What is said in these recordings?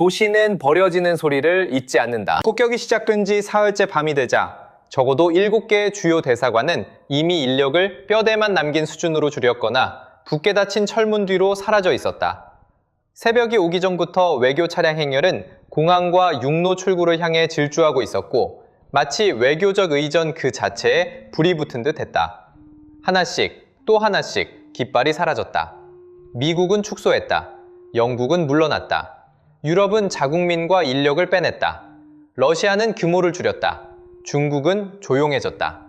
도시는 버려지는 소리를 잊지 않는다. 폭격이 시작된 지 사흘째 밤이 되자 적어도 7개의 주요 대사관은 이미 인력을 뼈대만 남긴 수준으로 줄였거나 붓게 닫힌 철문 뒤로 사라져 있었다. 새벽이 오기 전부터 외교 차량 행렬은 공항과 육로 출구를 향해 질주하고 있었고 마치 외교적 의전 그 자체에 불이 붙은 듯 했다. 하나씩 또 하나씩 깃발이 사라졌다. 미국은 축소했다. 영국은 물러났다. 유럽은 자국민과 인력을 빼냈다. 러시아는 규모를 줄였다. 중국은 조용해졌다.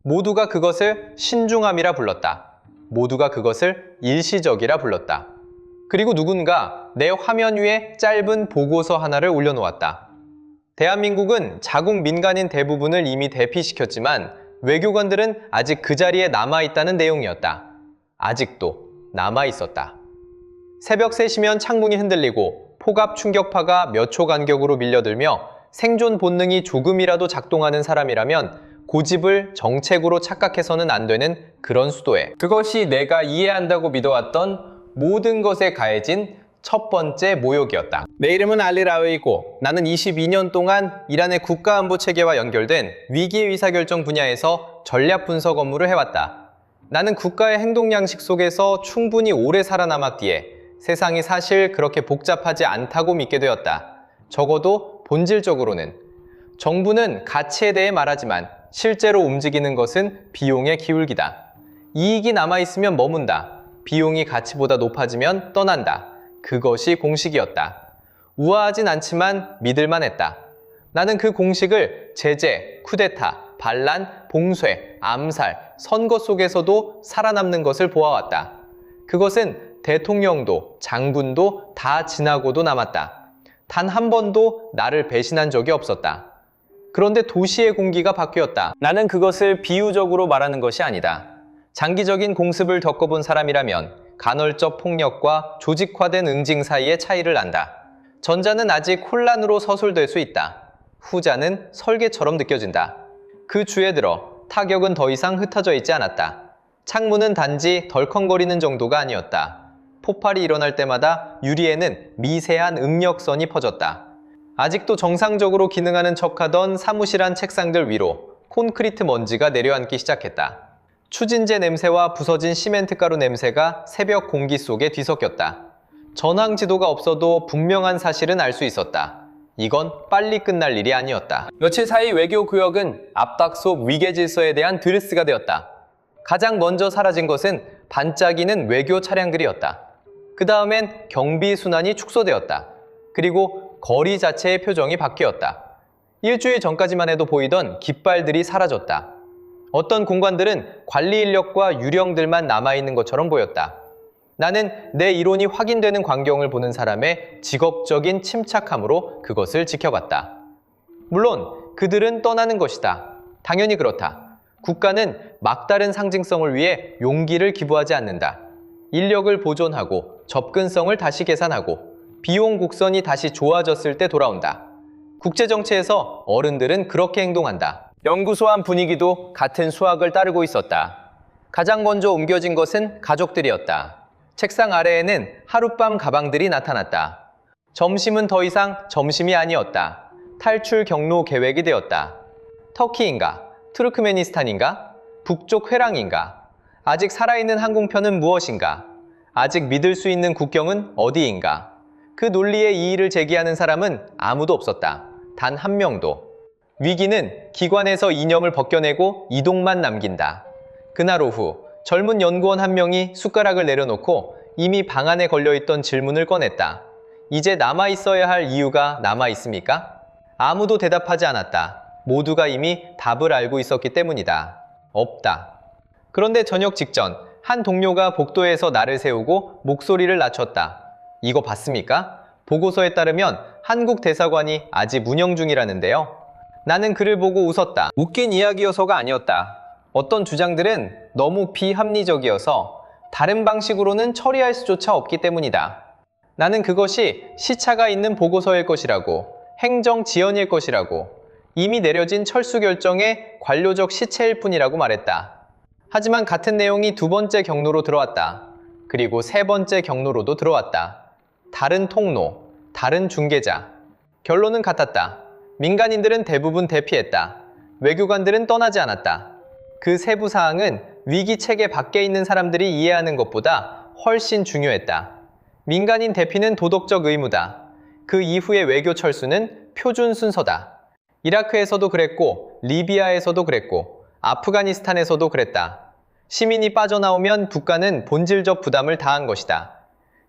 모두가 그것을 신중함이라 불렀다. 모두가 그것을 일시적이라 불렀다. 그리고 누군가 내 화면 위에 짧은 보고서 하나를 올려놓았다. 대한민국은 자국 민간인 대부분을 이미 대피시켰지만 외교관들은 아직 그 자리에 남아있다는 내용이었다. 아직도 남아있었다. 새벽 3시면 창문이 흔들리고 폭압 충격파가 몇 초 간격으로 밀려들며 생존 본능이 조금이라도 작동하는 사람이라면 고집을 정책으로 착각해서는 안 되는 그런 수도에 그것이 내가 이해한다고 믿어왔던 모든 것에 가해진 첫 번째 모욕이었다. 내 이름은 알리 라웨이고 나는 22년 동안 이란의 국가안보 체계와 연결된 위기 의사결정 분야에서 전략 분석 업무를 해왔다. 나는 국가의 행동 양식 속에서 충분히 오래 살아남았기에 세상이 사실 그렇게 복잡하지 않다고 믿게 되었다. 적어도 본질적으로는. 정부는 가치에 대해 말하지만 실제로 움직이는 것은 비용의 기울기다. 이익이 남아있으면 머문다. 비용이 가치보다 높아지면 떠난다. 그것이 공식이었다. 우아하진 않지만 믿을만 했다. 나는 그 공식을 제재, 쿠데타, 반란, 봉쇄, 암살, 선거 속에서도 살아남는 것을 보아왔다. 그것은 대통령도 장군도 다 지나고도 남았다. 단 한 번도 나를 배신한 적이 없었다. 그런데 도시의 공기가 바뀌었다. 나는 그것을 비유적으로 말하는 것이 아니다. 장기적인 공습을 겪어본 사람이라면 간헐적 폭력과 조직화된 응징 사이의 차이를 안다. 전자는 아직 혼란으로 서술될 수 있다. 후자는 설계처럼 느껴진다. 그 주에 들어 타격은 더 이상 흩어져 있지 않았다. 창문은 단지 덜컹거리는 정도가 아니었다. 폭발이 일어날 때마다 유리에는 미세한 응력선이 퍼졌다. 아직도 정상적으로 기능하는 척하던 사무실한 책상들 위로 콘크리트 먼지가 내려앉기 시작했다. 추진제 냄새와 부서진 시멘트 가루 냄새가 새벽 공기 속에 뒤섞였다. 전황 지도가 없어도 분명한 사실은 알 수 있었다. 이건 빨리 끝날 일이 아니었다. 며칠 사이 외교 구역은 앞닥속 위계 질서에 대한 드레스가 되었다. 가장 먼저 사라진 것은 반짝이는 외교 차량들이었다. 그 다음엔 경비 순환이 축소되었다. 그리고 거리 자체의 표정이 바뀌었다. 일주일 전까지만 해도 보이던 깃발들이 사라졌다. 어떤 공간들은 관리 인력과 유령들만 남아있는 것처럼 보였다. 나는 내 이론이 확인되는 광경을 보는 사람의 직업적인 침착함으로 그것을 지켜봤다. 물론 그들은 떠나는 것이다. 당연히 그렇다. 국가는 막다른 상징성을 위해 용기를 기부하지 않는다. 인력을 보존하고 접근성을 다시 계산하고 비용 곡선이 다시 좋아졌을 때 돌아온다. 국제정치에서 어른들은 그렇게 행동한다. 연구소 안 분위기도 같은 수학을 따르고 있었다. 가장 먼저 옮겨진 것은 가족들이었다. 책상 아래에는 하룻밤 가방들이 나타났다. 점심은 더 이상 점심이 아니었다. 탈출 경로 계획이 되었다. 터키인가? 투르크메니스탄인가? 북쪽 회랑인가? 아직 살아있는 항공편은 무엇인가? 아직 믿을 수 있는 국경은 어디인가? 그 논리에 이의를 제기하는 사람은 아무도 없었다. 단 한 명도. 위기는 기관에서 이념을 벗겨내고 이동만 남긴다. 그날 오후 젊은 연구원 한 명이 숟가락을 내려놓고 이미 방 안에 걸려있던 질문을 꺼냈다. 이제 남아있어야 할 이유가 남아있습니까? 아무도 대답하지 않았다. 모두가 이미 답을 알고 있었기 때문이다. 없다. 그런데 저녁 직전 한 동료가 복도에서 나를 세우고 목소리를 낮췄다. 이거 봤습니까? 보고서에 따르면 한국 대사관이 아직 운영 중이라는데요. 나는 그를 보고 웃었다. 웃긴 이야기여서가 아니었다. 어떤 주장들은 너무 비합리적이어서 다른 방식으로는 처리할 수조차 없기 때문이다. 나는 그것이 시차가 있는 보고서일 것이라고, 행정 지연일 것이라고, 이미 내려진 철수 결정의 관료적 시체일 뿐이라고 말했다. 하지만 같은 내용이 두 번째 경로로 들어왔다. 그리고 세 번째 경로로도 들어왔다. 다른 통로, 다른 중개자. 결론은 같았다. 민간인들은 대부분 대피했다. 외교관들은 떠나지 않았다. 그 세부 사항은 위기 체계 밖에 있는 사람들이 이해하는 것보다 훨씬 중요했다. 민간인 대피는 도덕적 의무다. 그 이후의 외교 철수는 표준 순서다. 이라크에서도 그랬고, 리비아에서도 그랬고, 아프가니스탄에서도 그랬다. 시민이 빠져나오면 국가는 본질적 부담을 다한 것이다.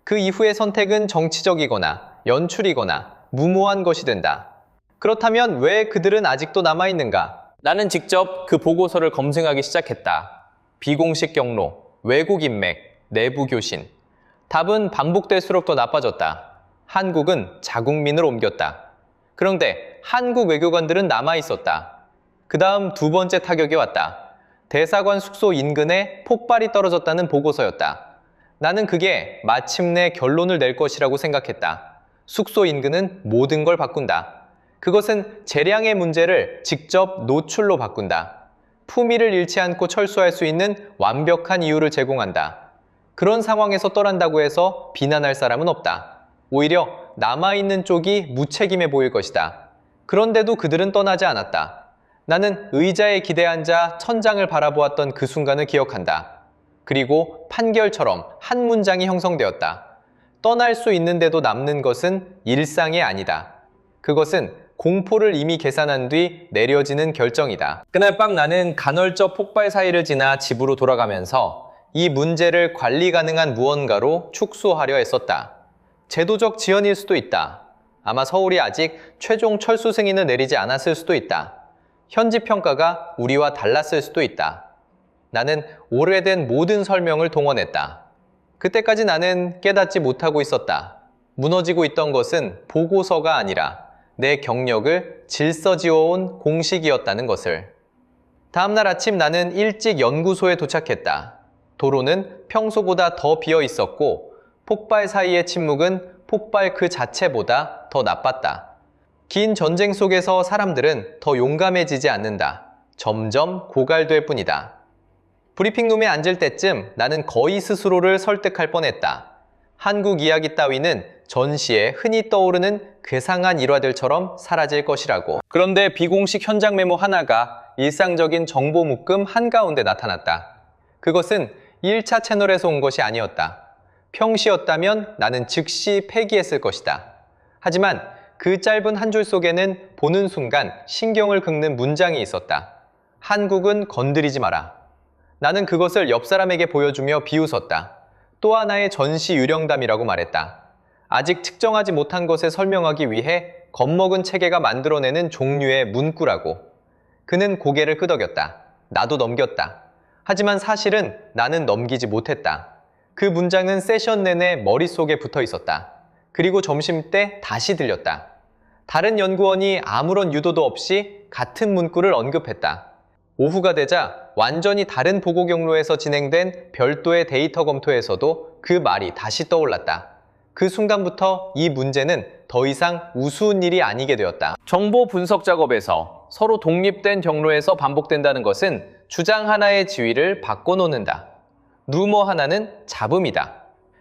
그 이후의 선택은 정치적이거나 연출이거나 무모한 것이 된다. 그렇다면 왜 그들은 아직도 남아있는가? 나는 직접 그 보고서를 검증하기 시작했다. 비공식 경로, 외국 인맥, 내부 교신. 답은 반복될수록 더 나빠졌다. 한국은 자국민을 옮겼다. 그런데 한국 외교관들은 남아있었다. 그 다음 두 번째 타격이 왔다. 대사관 숙소 인근에 폭발이 떨어졌다는 보고서였다. 나는 그게 마침내 결론을 낼 것이라고 생각했다. 숙소 인근은 모든 걸 바꾼다. 그것은 재량의 문제를 직접 노출로 바꾼다. 품위를 잃지 않고 철수할 수 있는 완벽한 이유를 제공한다. 그런 상황에서 떠난다고 해서 비난할 사람은 없다. 오히려 남아있는 쪽이 무책임해 보일 것이다. 그런데도 그들은 떠나지 않았다. 나는 의자에 기대 앉아 천장을 바라보았던 그 순간을 기억한다. 그리고 판결처럼 한 문장이 형성되었다. 떠날 수 있는데도 남는 것은 일상이 아니다. 그것은 공포를 이미 계산한 뒤 내려지는 결정이다. 그날 밤 나는 간헐적 폭발 사이를 지나 집으로 돌아가면서 이 문제를 관리 가능한 무언가로 축소하려 했었다. 제도적 지연일 수도 있다. 아마 서울이 아직 최종 철수 승인을 내리지 않았을 수도 있다. 현지 평가가 우리와 달랐을 수도 있다. 나는 오래된 모든 설명을 동원했다. 그때까지 나는 깨닫지 못하고 있었다. 무너지고 있던 것은 보고서가 아니라 내 경력을 질서지어온 공식이었다는 것을. 다음날 아침 나는 일찍 연구소에 도착했다. 도로는 평소보다 더 비어 있었고 폭발 사이의 침묵은 폭발 그 자체보다 더 나빴다. 긴 전쟁 속에서 사람들은 더 용감해지지 않는다. 점점 고갈될 뿐이다. 브리핑룸에 앉을 때쯤 나는 거의 스스로를 설득할 뻔했다. 한국 이야기 따위는 전시에 흔히 떠오르는 괴상한 일화들처럼 사라질 것이라고. 그런데 비공식 현장 메모 하나가 일상적인 정보 묶음 한가운데 나타났다. 그것은 1차 채널에서 온 것이 아니었다. 평시였다면 나는 즉시 폐기했을 것이다. 하지만 그 짧은 한 줄 속에는 보는 순간 신경을 긁는 문장이 있었다. 한국은 건드리지 마라. 나는 그것을 옆 사람에게 보여주며 비웃었다. 또 하나의 전시 유령담이라고 말했다. 아직 측정하지 못한 것에 설명하기 위해 겁먹은 체계가 만들어내는 종류의 문구라고. 그는 고개를 끄덕였다. 나도 넘겼다. 하지만 사실은 나는 넘기지 못했다. 그 문장은 세션 내내 머릿속에 붙어 있었다. 그리고 점심때 다시 들렸다. 다른 연구원이 아무런 유도도 없이 같은 문구를 언급했다. 오후가 되자 완전히 다른 보고 경로에서 진행된 별도의 데이터 검토에서도 그 말이 다시 떠올랐다. 그 순간부터 이 문제는 더 이상 우스운 일이 아니게 되었다. 정보 분석 작업에서 서로 독립된 경로에서 반복된다는 것은 주장 하나의 지위를 바꿔놓는다. 루머 하나는 잡음이다.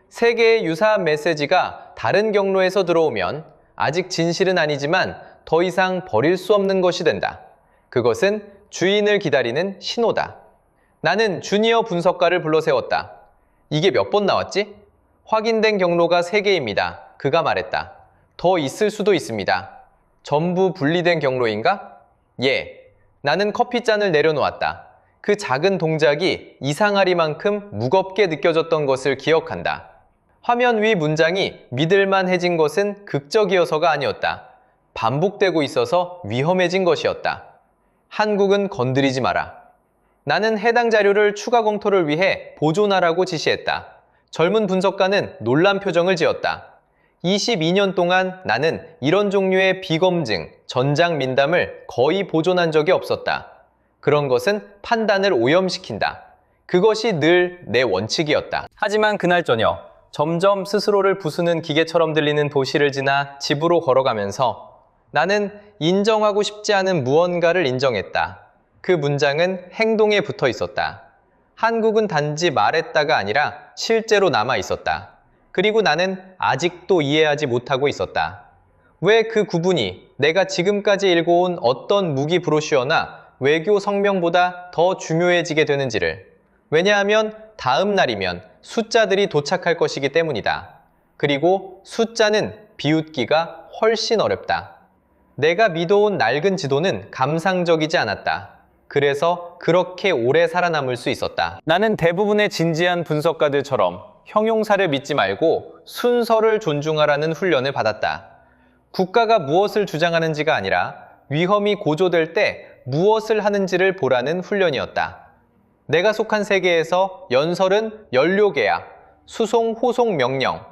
세 개의 유사한 메시지가 다른 경로에서 들어오면 아직 진실은 아니지만 더 이상 버릴 수 없는 것이 된다. 그것은 주인을 기다리는 신호다. 나는 주니어 분석가를 불러 세웠다. 이게 몇 번 나왔지? 확인된 경로가 3개입니다. 그가 말했다. 더 있을 수도 있습니다. 전부 분리된 경로인가? 예. 나는 커피잔을 내려놓았다. 그 작은 동작이 이상하리만큼 무겁게 느껴졌던 것을 기억한다. 화면 위 문장이 믿을만해진 것은 극적이어서가 아니었다. 반복되고 있어서 위험해진 것이었다. 한국은 건드리지 마라. 나는 해당 자료를 추가 검토를 위해 보존하라고 지시했다. 젊은 분석가는 놀란 표정을 지었다. 22년 동안 나는 이런 종류의 비검증, 전장 민담을 거의 보존한 적이 없었다. 그런 것은 판단을 오염시킨다. 그것이 늘 내 원칙이었다. 하지만 그날 저녁, 점점 스스로를 부수는 기계처럼 들리는 도시를 지나 집으로 걸어가면서 나는 인정하고 싶지 않은 무언가를 인정했다. 그 문장은 행동에 붙어 있었다. 한국은 단지 말했다가 아니라 실제로 남아 있었다. 그리고 나는 아직도 이해하지 못하고 있었다. 왜 그 구분이 내가 지금까지 읽어온 어떤 무기 브로슈어나 외교 성명보다 더 중요해지게 되는지를. 왜냐하면 다음 날이면 숫자들이 도착할 것이기 때문이다. 그리고 숫자는 비웃기가 훨씬 어렵다. 내가 믿어온 낡은 지도는 감상적이지 않았다. 그래서 그렇게 오래 살아남을 수 있었다. 나는 대부분의 진지한 분석가들처럼 형용사를 믿지 말고 순서를 존중하라는 훈련을 받았다. 국가가 무엇을 주장하는지가 아니라 위험이 고조될 때 무엇을 하는지를 보라는 훈련이었다. 내가 속한 세계에서 연설은 연료 계약, 수송 호송 명령,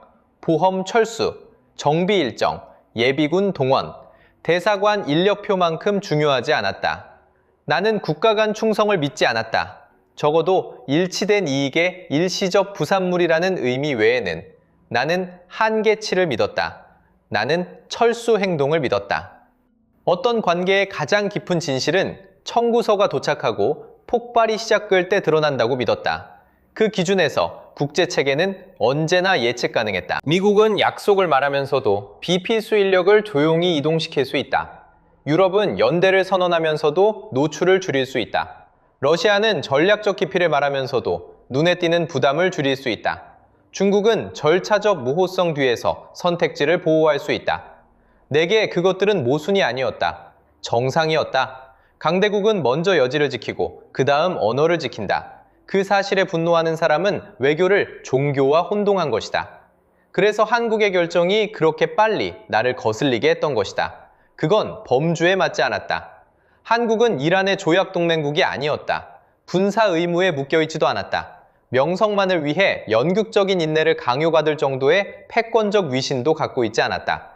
보험 철수, 정비 일정, 예비군 동원, 대사관 인력표만큼 중요하지 않았다. 나는 국가 간 충성을 믿지 않았다. 적어도 일치된 이익의 일시적 부산물이라는 의미 외에는. 나는 한계치를 믿었다. 나는 철수 행동을 믿었다. 어떤 관계의 가장 깊은 진실은 청구서가 도착하고 폭발이 시작될 때 드러난다고 믿었다. 그 기준에서 국제체계는 언제나 예측 가능했다. 미국은 약속을 말하면서도 비필수 인력을 조용히 이동시킬 수 있다. 유럽은 연대를 선언하면서도 노출을 줄일 수 있다. 러시아는 전략적 기피를 말하면서도 눈에 띄는 부담을 줄일 수 있다. 중국은 절차적 모호성 뒤에서 선택지를 보호할 수 있다. 내게 그것들은 모순이 아니었다. 정상이었다. 강대국은 먼저 여지를 지키고 그 다음 언어를 지킨다. 그 사실에 분노하는 사람은 외교를 종교와 혼동한 것이다. 그래서 한국의 결정이 그렇게 빨리 나를 거슬리게 했던 것이다. 그건 범주에 맞지 않았다. 한국은 이란의 조약 동맹국이 아니었다. 군사 의무에 묶여있지도 않았다. 명성만을 위해 연극적인 인내를 강요받을 정도의 패권적 위신도 갖고 있지 않았다.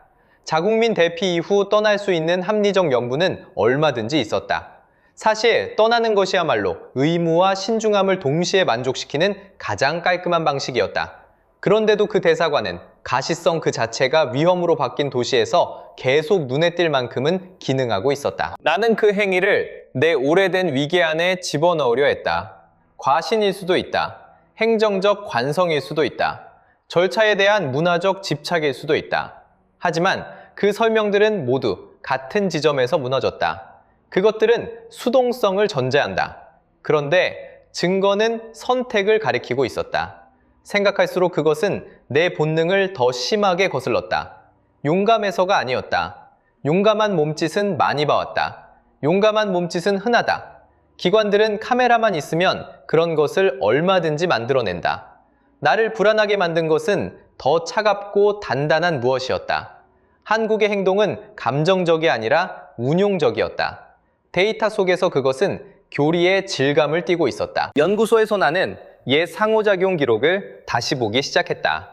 자국민 대피 이후 떠날 수 있는 합리적 명분은 얼마든지 있었다. 사실 떠나는 것이야말로 의무와 신중함을 동시에 만족시키는 가장 깔끔한 방식이었다. 그런데도 그 대사관은 가시성 그 자체가 위험으로 바뀐 도시에서 계속 눈에 띌 만큼은 기능하고 있었다. 나는 그 행위를 내 오래된 위계 안에 집어넣으려 했다. 과신일 수도 있다. 행정적 관성일 수도 있다. 절차에 대한 문화적 집착일 수도 있다. 하지만 그 설명들은 모두 같은 지점에서 무너졌다. 그것들은 수동성을 전제한다. 그런데 증거는 선택을 가리키고 있었다. 생각할수록 그것은 내 본능을 더 심하게 거슬렀다. 용감해서가 아니었다. 용감한 몸짓은 많이 봐왔다. 용감한 몸짓은 흔하다. 기관들은 카메라만 있으면 그런 것을 얼마든지 만들어낸다. 나를 불안하게 만든 것은 더 차갑고 단단한 무엇이었다. 한국의 행동은 감정적이 아니라 운용적이었다. 데이터 속에서 그것은 교리의 질감을 띠고 있었다. 연구소에서 나는 옛 상호작용 기록을 다시 보기 시작했다.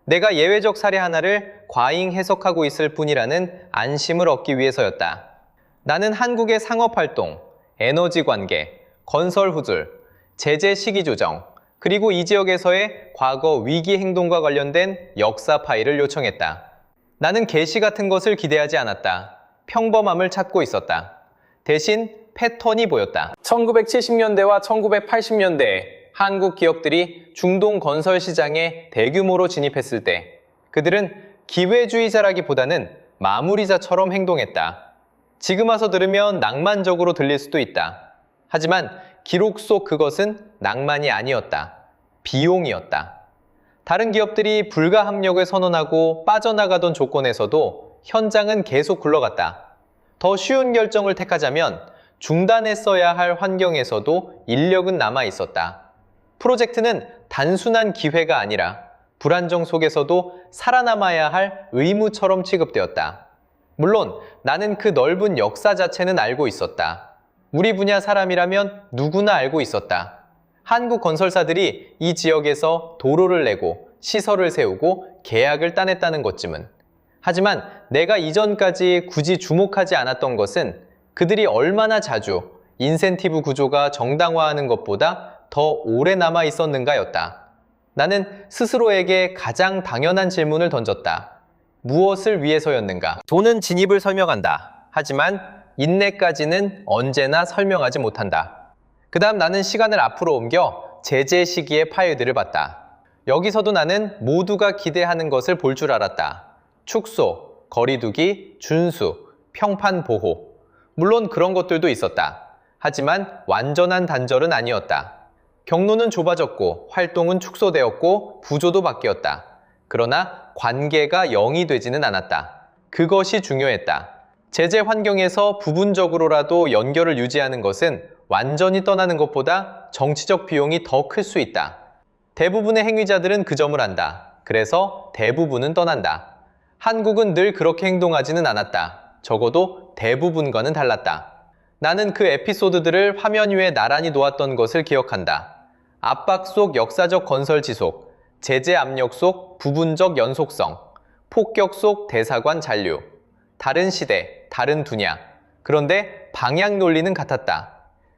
내가 예외적 사례 하나를 과잉 해석하고 있을 뿐이라는 안심을 얻기 위해서였다. 나는 한국의 상업활동, 에너지 관계, 건설 후줄, 제재 시기 조정, 그리고 이 지역에서의 과거 위기 행동과 관련된 역사 파일을 요청했다. 나는 계시 같은 것을 기대하지 않았다. 평범함을 찾고 있었다. 대신 패턴이 보였다. 1970년대와 1980년대에 한국 기업들이 중동 건설 시장에 대규모로 진입했을 때 그들은 기회주의자라기보다는 마무리자처럼 행동했다. 지금 와서 들으면 낭만적으로 들릴 수도 있다. 하지만 기록 속 그것은 낭만이 아니었다. 비용이었다. 다른 기업들이 불가항력을 선언하고 빠져나가던 조건에서도 현장은 계속 굴러갔다. 더 쉬운 결정을 택하자면 중단했어야 할 환경에서도 인력은 남아 있었다. 프로젝트는 단순한 기회가 아니라 불안정 속에서도 살아남아야 할 의무처럼 취급되었다. 물론 나는 그 넓은 역사 자체는 알고 있었다. 우리 분야 사람이라면 누구나 알고 있었다. 한국 건설사들이 이 지역에서 도로를 내고 시설을 세우고 계약을 따냈다는 것쯤은. 하지만 내가 이전까지 굳이 주목하지 않았던 것은 그들이 얼마나 자주 인센티브 구조가 정당화하는 것보다 더 오래 남아 있었는가였다. 나는 스스로에게 가장 당연한 질문을 던졌다. 무엇을 위해서였는가? 돈은 진입을 설명한다. 하지만 인내까지는 언제나 설명하지 못한다. 그 다음 나는 시간을 앞으로 옮겨 제재 시기의 파일들을 봤다. 여기서도 나는 모두가 기대하는 것을 볼 줄 알았다. 축소, 거리두기, 준수, 평판 보호. 물론 그런 것들도 있었다. 하지만 완전한 단절은 아니었다. 경로는 좁아졌고 활동은 축소되었고 구조도 바뀌었다. 그러나 관계가 0이 되지는 않았다. 그것이 중요했다. 제재 환경에서 부분적으로라도 연결을 유지하는 것은 완전히 떠나는 것보다 정치적 비용이 더 클 수 있다. 대부분의 행위자들은 그 점을 안다. 그래서 대부분은 떠난다. 한국은 늘 그렇게 행동하지는 않았다. 적어도 대부분과는 달랐다. 나는 그 에피소드들을 화면 위에 나란히 놓았던 것을 기억한다. 압박 속 역사적 건설 지속, 제재 압력 속 부분적 연속성, 폭격 속 대사관 잔류. 다른 시대, 다른 분야. 그런데 방향 논리는 같았다.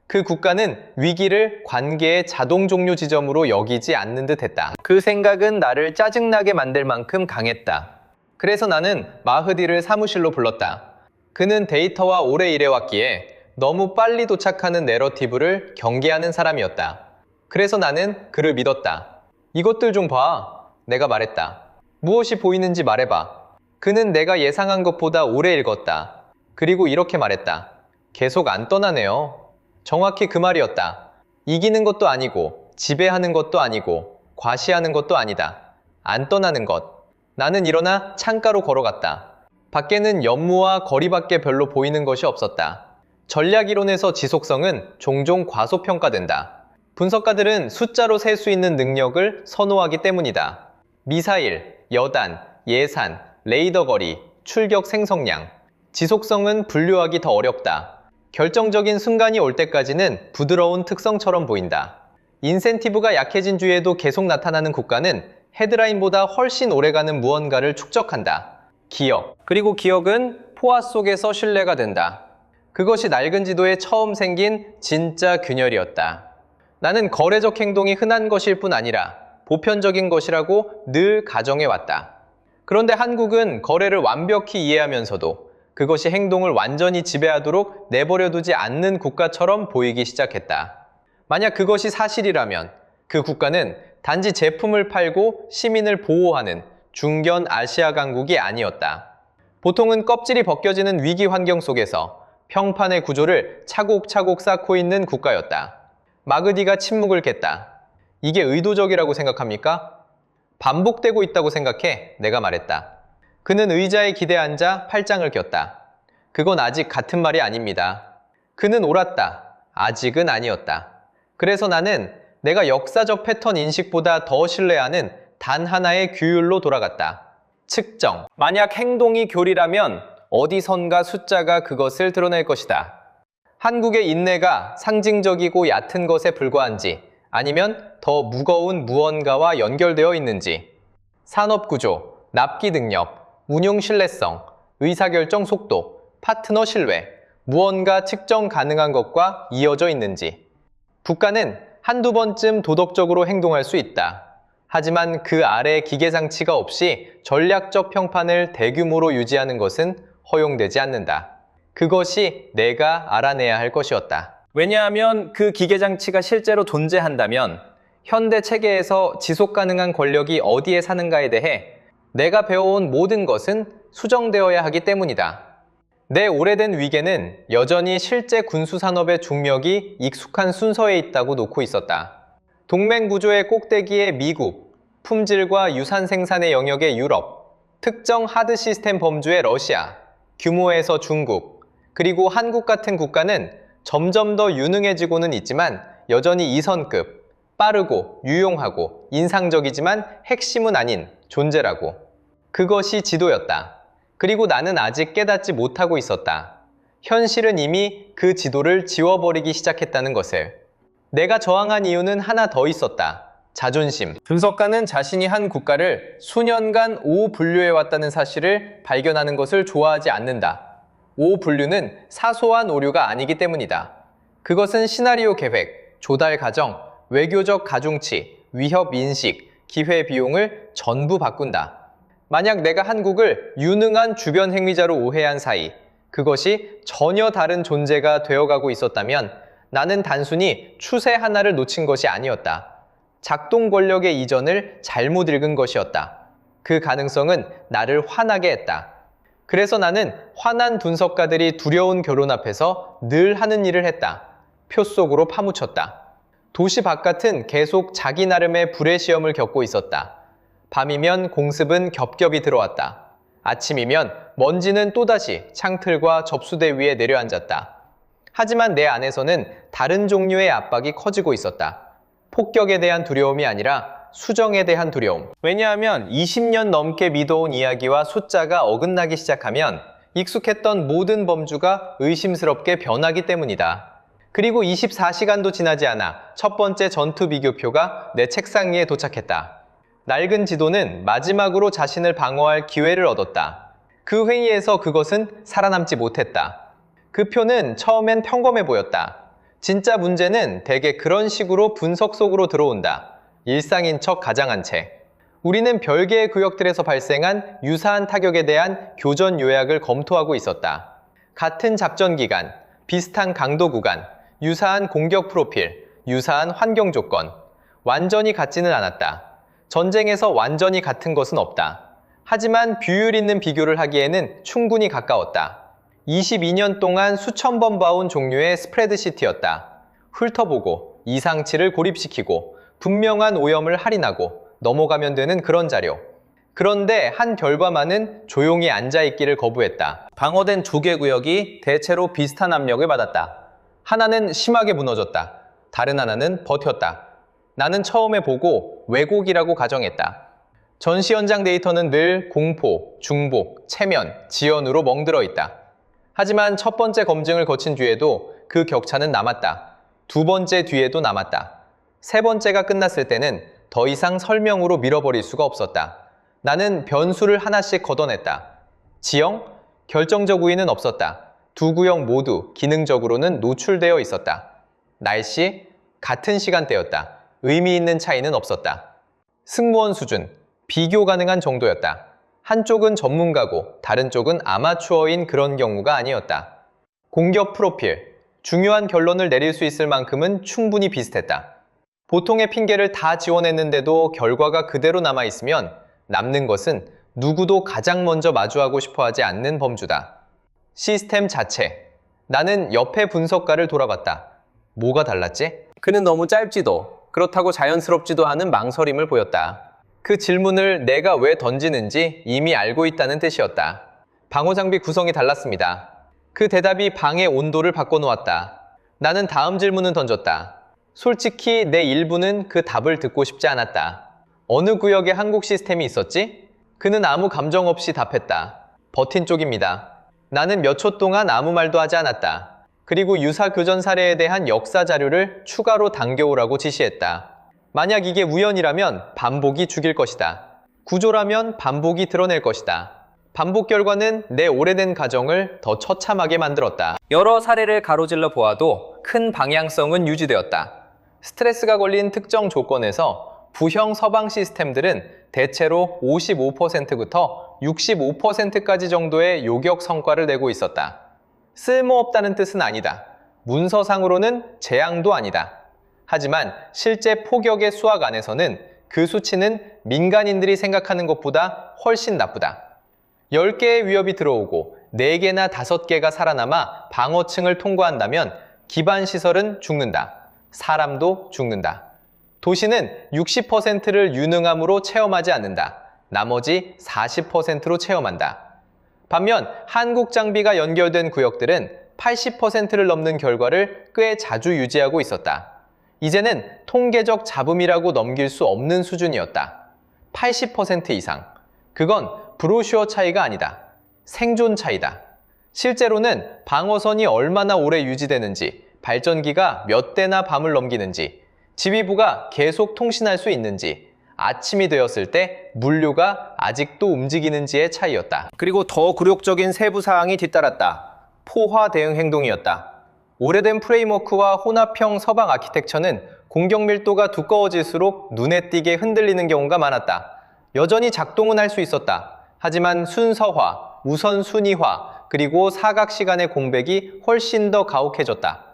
그 국가는 위기를 관계의 자동 종료 지점으로 여기지 않는 듯 했다. 그 생각은 나를 짜증나게 만들 만큼 강했다. 그래서 나는 마흐디를 사무실로 불렀다. 그는 데이터와 오래 일해왔기에 너무 빨리 도착하는 내러티브를 경계하는 사람이었다. 그래서 나는 그를 믿었다. 이것들 좀 봐. 내가 말했다. 무엇이 보이는지 말해봐. 그는 내가 예상한 것보다 오래 읽었다. 그리고 이렇게 말했다. 계속 안 떠나네요. 정확히 그 말이었다. 이기는 것도 아니고 지배하는 것도 아니고 과시하는 것도 아니다. 안 떠나는 것. 나는 일어나 창가로 걸어갔다. 밖에는 연무와 거리밖에 별로 보이는 것이 없었다. 전략이론에서 지속성은 종종 과소평가된다. 분석가들은 숫자로 셀 수 있는 능력을 선호하기 때문이다. 미사일, 여단, 예산, 레이더 거리, 출격 생성량. 지속성은 분류하기 더 어렵다. 결정적인 순간이 올 때까지는 부드러운 특성처럼 보인다. 인센티브가 약해진 주에도 계속 나타나는 국가는 헤드라인보다 훨씬 오래가는 무언가를 축적한다. 기억. 그리고 기억은 포화 속에서 신뢰가 된다. 그것이 낡은 지도에 처음 생긴 진짜 균열이었다. 나는 거래적 행동이 흔한 것일 뿐 아니라 보편적인 것이라고 늘 가정해왔다. 그런데 한국은 거래를 완벽히 이해하면서도 그것이 행동을 완전히 지배하도록 내버려두지 않는 국가처럼 보이기 시작했다. 만약 그것이 사실이라면 그 국가는 단지 제품을 팔고 시민을 보호하는 중견 아시아 강국이 아니었다. 보통은 껍질이 벗겨지는 위기 환경 속에서 평판의 구조를 차곡차곡 쌓고 있는 국가였다. 마그디가 침묵을 깼다. 이게 의도적이라고 생각합니까? 반복되고 있다고 생각해. 내가 말했다. 그는 의자에 기대 앉아 팔짱을 꼈다. 그건 아직 같은 말이 아닙니다. 그는 옳았다. 아직은 아니었다. 그래서 나는 내가 역사적 패턴 인식보다 더 신뢰하는 단 하나의 규율로 돌아갔다. 측정. 만약 행동이 교리라면 어디선가 숫자가 그것을 드러낼 것이다. 한국의 인내가 상징적이고 얕은 것에 불과한지 아니면 더 무거운 무언가와 연결되어 있는지. 산업구조, 납기 능력, 운용 신뢰성, 의사결정 속도, 파트너 신뢰, 무언가 측정 가능한 것과 이어져 있는지. 국가는 한두 번쯤 도덕적으로 행동할 수 있다. 하지만 그 아래 기계장치가 없이 전략적 평판을 대규모로 유지하는 것은 허용되지 않는다. 그것이 내가 알아내야 할 것이었다. 왜냐하면 그 기계장치가 실제로 존재한다면 현대 체계에서 지속 가능한 권력이 어디에 사는가에 대해 내가 배워온 모든 것은 수정되어야 하기 때문이다. 내 오래된 위계는 여전히 실제 군수산업의 중력이 익숙한 순서에 있다고 놓고 있었다. 동맹 구조의 꼭대기에 미국, 품질과 유산 생산의 영역의 유럽, 특정 하드 시스템 범주의 러시아, 규모에서 중국, 그리고 한국 같은 국가는 점점 더 유능해지고는 있지만 여전히 2선급, 빠르고 유용하고 인상적이지만 핵심은 아닌 존재라고. 그것이 지도였다. 그리고 나는 아직 깨닫지 못하고 있었다. 현실은 이미 그 지도를 지워버리기 시작했다는 것을. 내가 저항한 이유는 하나 더 있었다. 자존심. 분석가는 자신이 한 국가를 수년간 5분류해왔다는 사실을 발견하는 것을 좋아하지 않는다. 5분류는 사소한 오류가 아니기 때문이다. 그것은 시나리오 계획, 조달 과정, 외교적 가중치, 위협 인식, 기회 비용을 전부 바꾼다. 만약 내가 한국을 유능한 주변 행위자로 오해한 사이 그것이 전혀 다른 존재가 되어가고 있었다면 나는 단순히 추세 하나를 놓친 것이 아니었다. 작동 권력의 이전을 잘못 읽은 것이었다. 그 가능성은 나를 화나게 했다. 그래서 나는 화난 분석가들이 두려운 결혼 앞에서 늘 하는 일을 했다. 표 속으로 파묻혔다. 도시 바깥은 계속 자기 나름의 불의 시험을 겪고 있었다. 밤이면 공습은 겹겹이 들어왔다. 아침이면 먼지는 또다시 창틀과 접수대 위에 내려앉았다. 하지만 내 안에서는 다른 종류의 압박이 커지고 있었다. 폭격에 대한 두려움이 아니라 수정에 대한 두려움. 왜냐하면 20년 넘게 믿어온 이야기와 숫자가 어긋나기 시작하면 익숙했던 모든 범주가 의심스럽게 변하기 때문이다. 그리고 24시간도 지나지 않아 첫 번째 전투 비교표가 내 책상 위에 도착했다. 낡은 지도는 마지막으로 자신을 방어할 기회를 얻었다. 그 회의에서 그것은 살아남지 못했다. 그 표는 처음엔 평범해 보였다. 진짜 문제는 대개 그런 식으로 분석 속으로 들어온다. 일상인 척 가장한 채. 우리는 별개의 구역들에서 발생한 유사한 타격에 대한 교전 요약을 검토하고 있었다. 같은 작전 기간, 비슷한 강도 구간, 유사한 공격 프로필, 유사한 환경 조건. 완전히 같지는 않았다. 전쟁에서 완전히 같은 것은 없다. 하지만 비율 있는 비교를 하기에는 충분히 가까웠다. 22년 동안 수천 번 봐온 종류의 스프레드시트였다. 훑어보고 이상치를 고립시키고 분명한 오염을 할인하고 넘어가면 되는 그런 자료. 그런데 한 결과만은 조용히 앉아있기를 거부했다. 방어된 두 개 구역이 대체로 비슷한 압력을 받았다. 하나는 심하게 무너졌다. 다른 하나는 버텼다. 나는 처음에 보고 왜곡이라고 가정했다. 전시 현장 데이터는 늘 공포, 중복, 체면, 지연으로 멍들어 있다. 하지만 첫 번째 검증을 거친 뒤에도 그 격차는 남았다. 두 번째 뒤에도 남았다. 세 번째가 끝났을 때는 더 이상 설명으로 밀어버릴 수가 없었다. 나는 변수를 하나씩 걷어냈다. 지형, 결정적 우위는 없었다. 두 구역 모두 기능적으로는 노출되어 있었다. 날씨, 같은 시간대였다. 의미 있는 차이는 없었다. 승무원 수준, 비교 가능한 정도였다. 한쪽은 전문가고 다른 쪽은 아마추어인 그런 경우가 아니었다. 공격 프로필, 중요한 결론을 내릴 수 있을 만큼은 충분히 비슷했다. 보통의 핑계를 다 지원했는데도 결과가 그대로 남아있으면 남는 것은 누구도 가장 먼저 마주하고 싶어하지 않는 범주다. 시스템 자체. 나는 옆에 분석가를 돌아봤다. 뭐가 달랐지? 그는 너무 짧지도 그렇다고 자연스럽지도 않은 망설임을 보였다. 그 질문을 내가 왜 던지는지 이미 알고 있다는 뜻이었다. 방호 장비 구성이 달랐습니다. 그 대답이 방의 온도를 바꿔놓았다. 나는 다음 질문을 던졌다. 솔직히 내 일부는 그 답을 듣고 싶지 않았다. 어느 구역에 한국 시스템이 있었지? 그는 아무 감정 없이 답했다. 버틴 쪽입니다. 나는 몇 초 동안 아무 말도 하지 않았다. 그리고 유사 교전 사례에 대한 역사 자료를 추가로 당겨오라고 지시했다. 만약 이게 우연이라면 반복이 죽일 것이다. 구조라면 반복이 드러낼 것이다. 반복 결과는 내 오래된 가정을 더 처참하게 만들었다. 여러 사례를 가로질러 보아도 큰 방향성은 유지되었다. 스트레스가 걸린 특정 조건에서 부형 서방 시스템들은 대체로 55%부터 65%까지 정도의 요격 성과를 내고 있었다. 쓸모없다는 뜻은 아니다. 문서상으로는 재앙도 아니다. 하지만 실제 포격의 수학 안에서는 그 수치는 민간인들이 생각하는 것보다 훨씬 나쁘다. 10개의 위협이 들어오고 4개나 5개가 살아남아 방어층을 통과한다면 기반 시설은 죽는다. 사람도 죽는다. 도시는 60%를 유능함으로 체험하지 않는다. 나머지 40%로 체험한다. 반면 한국 장비가 연결된 구역들은 80%를 넘는 결과를 꽤 자주 유지하고 있었다. 이제는 통계적 잡음이라고 넘길 수 없는 수준이었다. 80% 이상. 그건 브로슈어 차이가 아니다. 생존 차이다. 실제로는 방어선이 얼마나 오래 유지되는지, 발전기가 몇 대나 밤을 넘기는지, 지휘부가 계속 통신할 수 있는지, 아침이 되었을 때 물류가 아직도 움직이는지의 차이였다. 그리고 더 굴욕적인 세부 사항이 뒤따랐다. 포화 대응 행동이었다. 오래된 프레임워크와 혼합형 서방 아키텍처는 공격 밀도가 두꺼워질수록 눈에 띄게 흔들리는 경우가 많았다. 여전히 작동은 할 수 있었다. 하지만 순서화, 우선순위화, 그리고 사각 시간의 공백이 훨씬 더 가혹해졌다.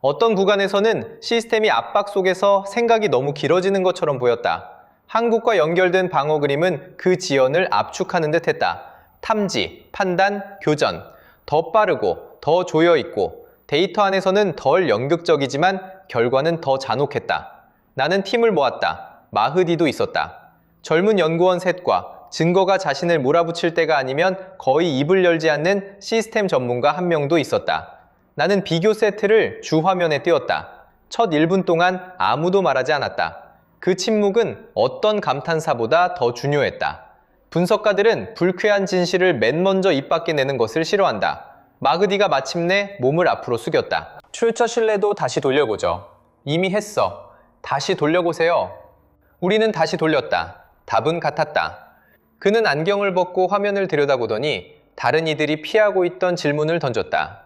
어떤 구간에서는 시스템이 압박 속에서 생각이 너무 길어지는 것처럼 보였다. 한국과 연결된 방어 그림은 그 지연을 압축하는 듯 했다. 탐지, 판단, 교전. 더 빠르고 더 조여있고 데이터 안에서는 덜 연극적이지만 결과는 더 잔혹했다. 나는 팀을 모았다. 마흐디도 있었다. 젊은 연구원 셋과 증거가 자신을 몰아붙일 때가 아니면 거의 입을 열지 않는 시스템 전문가 한 명도 있었다. 나는 비교 세트를 주화면에 띄웠다. 첫 1분 동안 아무도 말하지 않았다. 그 침묵은 어떤 감탄사보다 더 중요했다. 분석가들은 불쾌한 진실을 맨 먼저 입 밖에 내는 것을 싫어한다. 마그디가 마침내 몸을 앞으로 숙였다. 출처 신뢰도 다시 돌려보죠. 이미 했어. 다시 돌려보세요. 우리는 다시 돌렸다. 답은 같았다. 그는 안경을 벗고 화면을 들여다보더니 다른 이들이 피하고 있던 질문을 던졌다.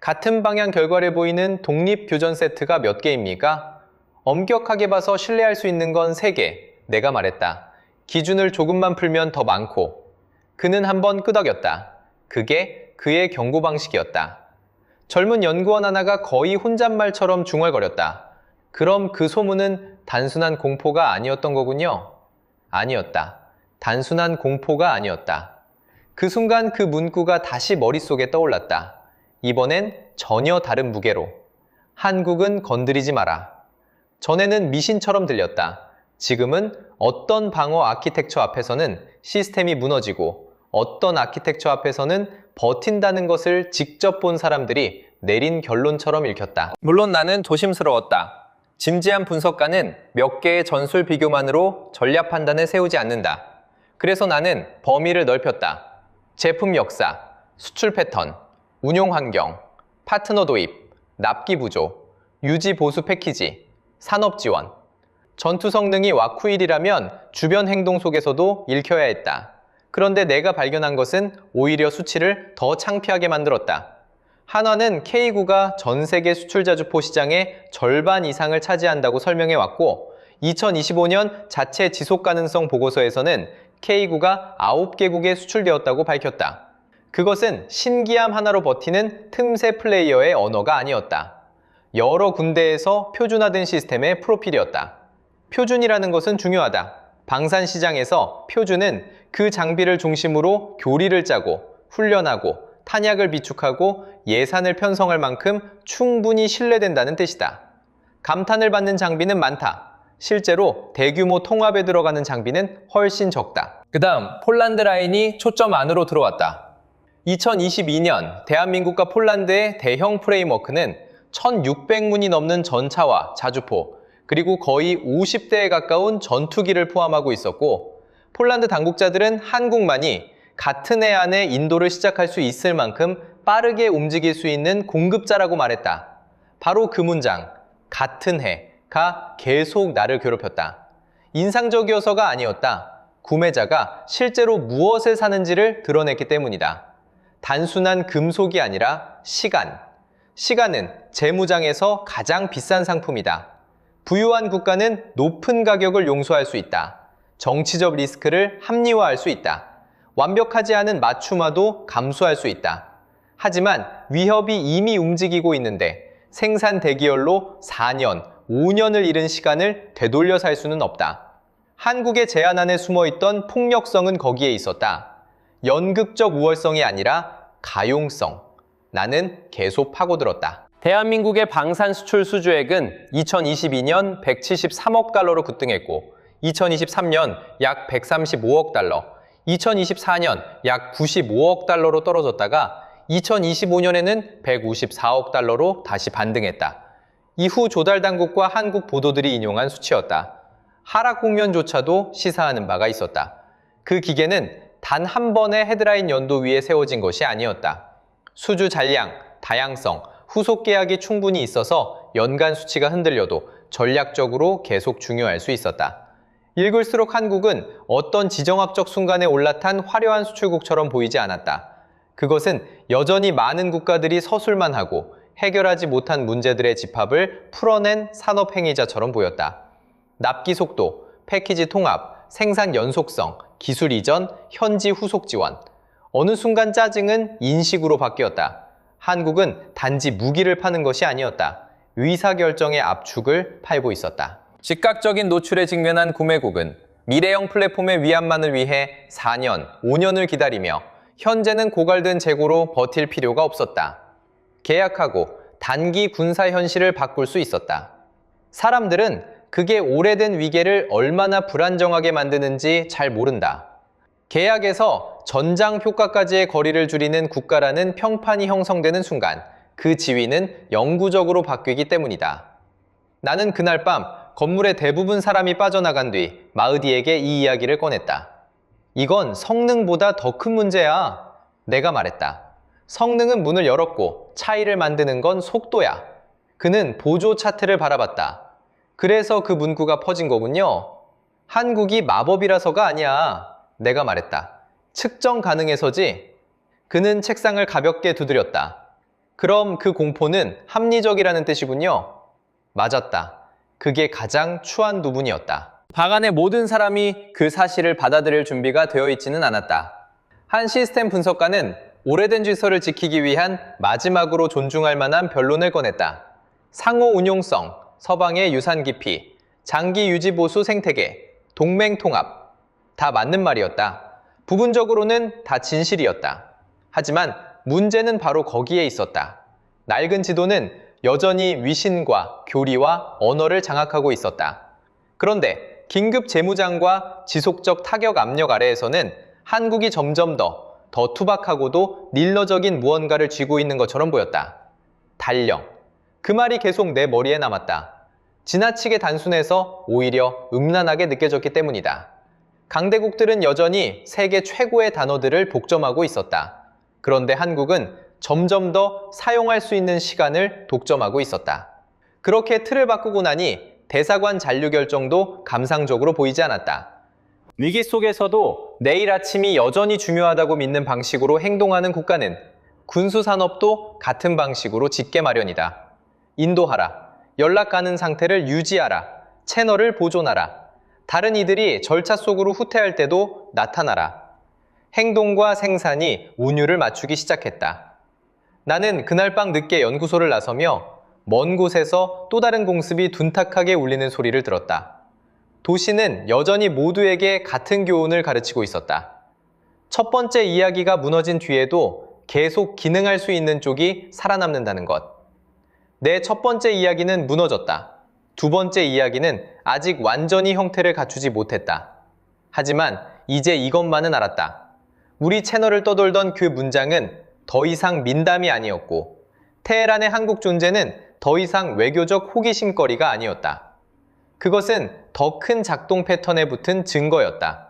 같은 방향 결과를 보이는 독립 교전 세트가 몇 개입니까? 엄격하게 봐서 신뢰할 수 있는 건 3개. 내가 말했다. 기준을 조금만 풀면 더 많고. 그는 한번 끄덕였다. 그게 그의 경고 방식이었다. 젊은 연구원 하나가 거의 혼잣말처럼 중얼거렸다. 그럼 그 소문은 단순한 공포가 아니었던 거군요. 아니었다. 단순한 공포가 아니었다. 그 순간 그 문구가 다시 머릿속에 떠올랐다. 이번엔 전혀 다른 무게로. 한국은 건드리지 마라. 전에는 미신처럼 들렸다. 지금은 어떤 방어 아키텍처 앞에서는 시스템이 무너지고 어떤 아키텍처 앞에서는 버틴다는 것을 직접 본 사람들이 내린 결론처럼 읽혔다. 물론 나는 조심스러웠다. 진지한 분석가는 몇 개의 전술 비교만으로 전략 판단을 세우지 않는다. 그래서 나는 범위를 넓혔다. 제품 역사, 수출 패턴, 운용 환경, 파트너 도입, 납기 구조, 유지 보수 패키지, 산업 지원. 전투 성능이 와쿠일이라면 주변 행동 속에서도 읽혀야 했다. 그런데 내가 발견한 것은 오히려 수치를 더 창피하게 만들었다. 한화는 K9가 전 세계 수출 자주포 시장의 절반 이상을 차지한다고 설명해왔고 2025년 자체 지속 가능성 보고서에서는 K9가 9개국에 수출되었다고 밝혔다. 그것은 신기함 하나로 버티는 틈새 플레이어의 언어가 아니었다. 여러 군데에서 표준화된 시스템의 프로필이었다. 표준이라는 것은 중요하다. 방산 시장에서 표준은 그 장비를 중심으로 교리를 짜고 훈련하고 탄약을 비축하고 예산을 편성할 만큼 충분히 신뢰된다는 뜻이다. 감탄을 받는 장비는 많다. 실제로 대규모 통합에 들어가는 장비는 훨씬 적다. 그 다음 폴란드 라인이 초점 안으로 들어왔다. 2022년 대한민국과 폴란드의 대형 프레임워크는 1600문이 넘는 전차와 자주포, 그리고 거의 50대에 가까운 전투기를 포함하고 있었고 폴란드 당국자들은 한국만이 같은 해 안에 인도를 시작할 수 있을 만큼 빠르게 움직일 수 있는 공급자라고 말했다. 바로 그 문장, 같은 해가 계속 나를 괴롭혔다. 인상적이어서가 아니었다. 구매자가 실제로 무엇을 사는지를 드러냈기 때문이다. 단순한 금속이 아니라 시간. 시간은 재무장에서 가장 비싼 상품이다. 부유한 국가는 높은 가격을 용서할 수 있다. 정치적 리스크를 합리화할 수 있다. 완벽하지 않은 맞춤화도 감수할 수 있다. 하지만 위협이 이미 움직이고 있는데 생산 대기열로 4년, 5년을 잃은 시간을 되돌려 살 수는 없다. 한국의 제안 안에 숨어있던 폭력성은 거기에 있었다. 연극적 우월성이 아니라 가용성. 나는 계속 파고들었다. 대한민국의 방산 수출 수주액은 2022년 173억 달러로 급등했고 2023년 약 135억 달러, 2024년 약 95억 달러로 떨어졌다가 2025년에는 154억 달러로 다시 반등했다. 이후 조달 당국과 한국 보도들이 인용한 수치였다. 하락 국면조차도 시사하는 바가 있었다. 그 기계는 단 한 번의 헤드라인 연도 위에 세워진 것이 아니었다. 수주 잔량, 다양성, 후속 계약이 충분히 있어서 연간 수치가 흔들려도 전략적으로 계속 중요할 수 있었다. 읽을수록 한국은 어떤 지정학적 순간에 올라탄 화려한 수출국처럼 보이지 않았다. 그것은 여전히 많은 국가들이 서술만 하고 해결하지 못한 문제들의 집합을 풀어낸 산업행위자처럼 보였다. 납기 속도, 패키지 통합, 생산 연속성, 기술 이전, 현지 후속 지원. 어느 순간 짜증은 인식으로 바뀌었다. 한국은 단지 무기를 파는 것이 아니었다. 의사결정의 압축을 팔고 있었다. 즉각적인 노출에 직면한 구매국은 미래형 플랫폼의 위안만을 위해 4년, 5년을 기다리며 현재는 고갈된 재고로 버틸 필요가 없었다. 계약하고 단기 군사 현실을 바꿀 수 있었다. 사람들은 그게 오래된 위계를 얼마나 불안정하게 만드는지 잘 모른다. 계약에서 전장 효과까지의 거리를 줄이는 국가라는 평판이 형성되는 순간 그 지위는 영구적으로 바뀌기 때문이다. 나는 그날 밤 건물의 대부분 사람이 빠져나간 뒤 마으디에게 이 이야기를 꺼냈다. 이건 성능보다 더 큰 문제야. 내가 말했다. 성능은 문을 열었고 차이를 만드는 건 속도야. 그는 보조 차트를 바라봤다. 그래서 그 문구가 퍼진 거군요. 한국이 마법이라서가 아니야. 내가 말했다. 측정 가능해서지? 그는 책상을 가볍게 두드렸다. 그럼 그 공포는 합리적이라는 뜻이군요. 맞았다. 그게 가장 추한 부분이었다. 방 안의 모든 사람이 그 사실을 받아들일 준비가 되어 있지는 않았다. 한 시스템 분석가는 오래된 질서를 지키기 위한 마지막으로 존중할 만한 변론을 꺼냈다. 상호 운용성, 서방의 유산 깊이, 장기 유지 보수 생태계, 동맹 통합. 다 맞는 말이었다. 부분적으로는 다 진실이었다. 하지만 문제는 바로 거기에 있었다. 낡은 지도는 여전히 위신과 교리와 언어를 장악하고 있었다. 그런데 긴급 재무장과 지속적 타격 압력 아래에서는 한국이 점점 더 투박하고도 닐러적인 무언가를 쥐고 있는 것처럼 보였다. 단령. 그 말이 계속 내 머리에 남았다. 지나치게 단순해서 오히려 음란하게 느껴졌기 때문이다. 강대국들은 여전히 세계 최고의 단어들을 복점하고 있었다. 그런데 한국은 점점 더 사용할 수 있는 시간을 독점하고 있었다. 그렇게 틀을 바꾸고 나니 대사관 잔류 결정도 감상적으로 보이지 않았다. 위기 속에서도 내일 아침이 여전히 중요하다고 믿는 방식으로 행동하는 국가는 군수산업도 같은 방식으로 짓게 마련이다. 인도하라. 연락 가는 상태를 유지하라. 채널을 보존하라. 다른 이들이 절차 속으로 후퇴할 때도 나타나라. 행동과 생산이 운율을 맞추기 시작했다. 나는 그날 밤 늦게 연구소를 나서며 먼 곳에서 또 다른 공습이 둔탁하게 울리는 소리를 들었다. 도시는 여전히 모두에게 같은 교훈을 가르치고 있었다. 첫 번째 이야기가 무너진 뒤에도 계속 기능할 수 있는 쪽이 살아남는다는 것. 내 첫 번째 이야기는 무너졌다. 두 번째 이야기는 아직 완전히 형태를 갖추지 못했다. 하지만 이제 이것만은 알았다. 우리 채널을 떠돌던 그 문장은 더 이상 민담이 아니었고 테헤란의 한국 존재는 더 이상 외교적 호기심거리가 아니었다. 그것은 더 큰 작동 패턴에 붙은 증거였다.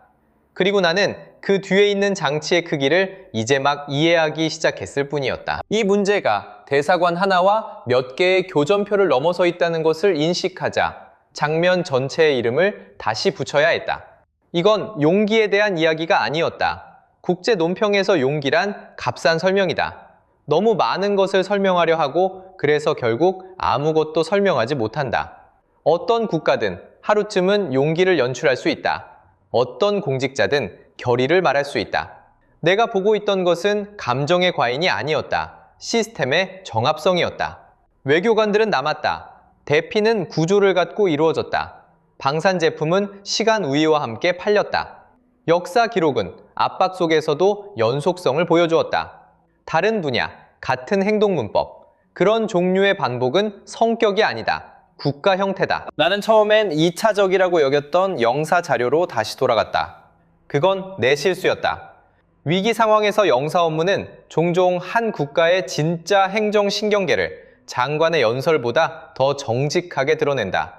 그리고 나는 그 뒤에 있는 장치의 크기를 이제 막 이해하기 시작했을 뿐이었다. 이 문제가 대사관 하나와 몇 개의 교전표를 넘어서 있다는 것을 인식하자 장면 전체의 이름을 다시 붙여야 했다. 이건 용기에 대한 이야기가 아니었다. 국제 논평에서 용기란 값싼 설명이다. 너무 많은 것을 설명하려 하고 그래서 결국 아무것도 설명하지 못한다. 어떤 국가든 하루쯤은 용기를 연출할 수 있다. 어떤 공직자든 결의를 말할 수 있다. 내가 보고 있던 것은 감정의 과잉이 아니었다. 시스템의 정합성이었다. 외교관들은 남았다. 대피는 구조를 갖고 이루어졌다. 방산 제품은 시간 우위와 함께 팔렸다. 역사 기록은 압박 속에서도 연속성을 보여주었다. 다른 분야, 같은 행동 문법. 그런 종류의 반복은 성격이 아니다. 국가 형태다. 나는 처음엔 2차적이라고 여겼던 영사 자료로 다시 돌아갔다. 그건 내 실수였다. 위기 상황에서 영사 업무는 종종 한 국가의 진짜 행정 신경계를 장관의 연설보다 더 정직하게 드러낸다.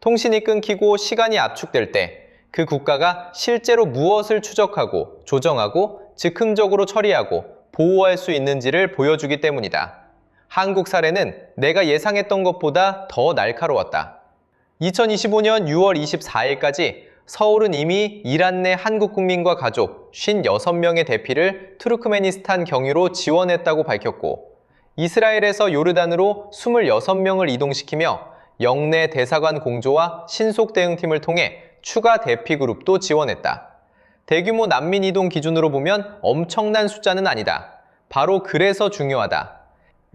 통신이 끊기고 시간이 압축될 때 그 국가가 실제로 무엇을 추적하고 조정하고 즉흥적으로 처리하고 보호할 수 있는지를 보여주기 때문이다. 한국 사례는 내가 예상했던 것보다 더 날카로웠다. 2025년 6월 24일까지 서울은 이미 이란 내 한국 국민과 가족 56명의 대피를 투르크메니스탄 경유로 지원했다고 밝혔고 이스라엘에서 요르단으로 26명을 이동시키며 영내 대사관 공조와 신속 대응팀을 통해 추가 대피 그룹도 지원했다. 대규모 난민 이동 기준으로 보면 엄청난 숫자는 아니다. 바로 그래서 중요하다.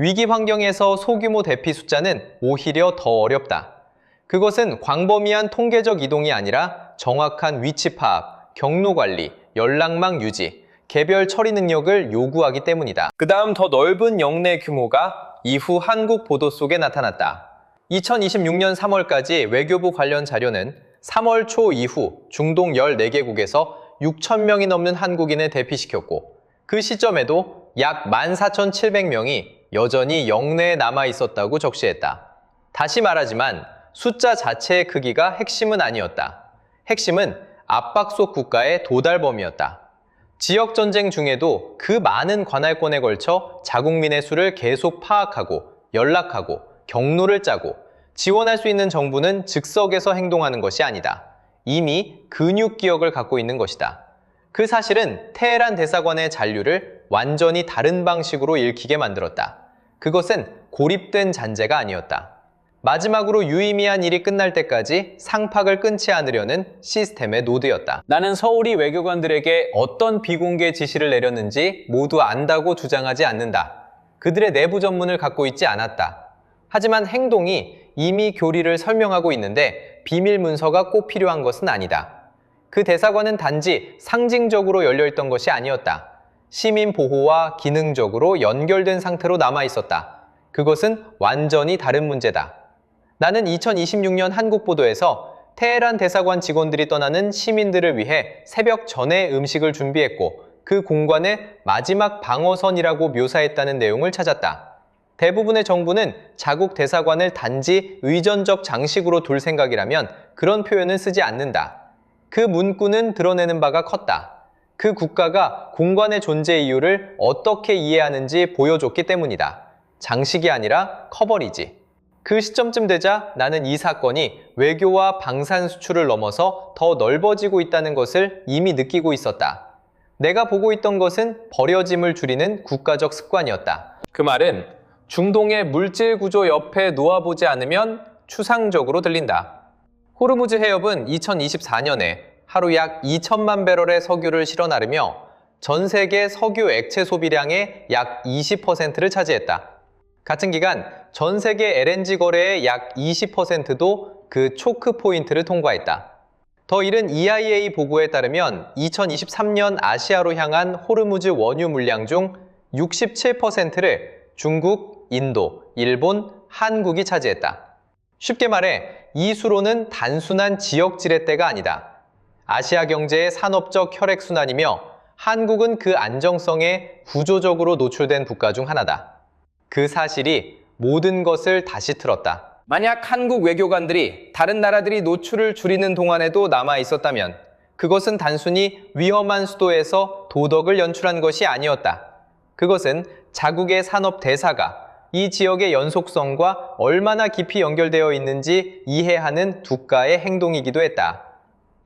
위기 환경에서 소규모 대피 숫자는 오히려 더 어렵다. 그것은 광범위한 통계적 이동이 아니라 정확한 위치 파악, 경로 관리, 연락망 유지, 개별 처리 능력을 요구하기 때문이다. 그 다음 더 넓은 영내 규모가 이후 한국 보도 속에 나타났다. 2026년 3월까지 외교부 관련 자료는 3월 초 이후 중동 14개국에서 6,000명이 넘는 한국인을 대피시켰고 그 시점에도 약 14,700명이 여전히 영내에 남아 있었다고 적시했다. 다시 말하지만 숫자 자체의 크기가 핵심은 아니었다. 핵심은 압박속 국가의 도달 범위였다. 지역전쟁 중에도 그 많은 관할권에 걸쳐 자국민의 수를 계속 파악하고 연락하고 경로를 짜고 지원할 수 있는 정부는 즉석에서 행동하는 것이 아니다. 이미 근육 기억을 갖고 있는 것이다. 그 사실은 테헤란 대사관의 잔류를 완전히 다른 방식으로 읽히게 만들었다. 그것은 고립된 잔재가 아니었다. 마지막으로 유의미한 일이 끝날 때까지 상팍을 끊지 않으려는 시스템의 노드였다. 나는 서울이 외교관들에게 어떤 비공개 지시를 내렸는지 모두 안다고 주장하지 않는다. 그들의 내부 전문을 갖고 있지 않았다. 하지만 행동이 이미 교리를 설명하고 있는데 비밀 문서가 꼭 필요한 것은 아니다. 그 대사관은 단지 상징적으로 열려있던 것이 아니었다. 시민 보호와 기능적으로 연결된 상태로 남아있었다. 그것은 완전히 다른 문제다. 나는 2026년 한국보도에서 테헤란 대사관 직원들이 떠나는 시민들을 위해 새벽 전에 음식을 준비했고 그 공간을 마지막 방어선이라고 묘사했다는 내용을 찾았다. 대부분의 정부는 자국 대사관을 단지 의전적 장식으로 둘 생각이라면 그런 표현을 쓰지 않는다. 그 문구는 드러내는 바가 컸다. 그 국가가 공간의 존재 이유를 어떻게 이해하는지 보여줬기 때문이다. 장식이 아니라 커버리지. 그 시점쯤 되자 나는 이 사건이 외교와 방산 수출을 넘어서 더 넓어지고 있다는 것을 이미 느끼고 있었다. 내가 보고 있던 것은 버려짐을 줄이는 국가적 습관이었다. 그 말은 중동의 물질 구조 옆에 놓아보지 않으면 추상적으로 들린다. 호르무즈 해협은 2024년에 하루 약 2천만 배럴의 석유를 실어 나르며 전 세계 석유 액체 소비량의 약 20%를 차지했다. 같은 기간 전 세계 LNG 거래의 약 20%도 그 초크 포인트를 통과했다. 더 이른 EIA 보고에 따르면 2023년 아시아로 향한 호르무즈 원유 물량 중 67%를 중국, 인도, 일본, 한국이 차지했다. 쉽게 말해 이 수로는 단순한 지역 지렛대가 아니다. 아시아 경제의 산업적 혈액순환이며 한국은 그 안정성에 구조적으로 노출된 국가 중 하나다. 그 사실이 모든 것을 다시 틀었다. 만약 한국 외교관들이 다른 나라들이 노출을 줄이는 동안에도 남아 있었다면 그것은 단순히 위험한 수도에서 도덕을 연출한 것이 아니었다. 그것은 자국의 산업 대사가 이 지역의 연속성과 얼마나 깊이 연결되어 있는지 이해하는 국가의 행동이기도 했다.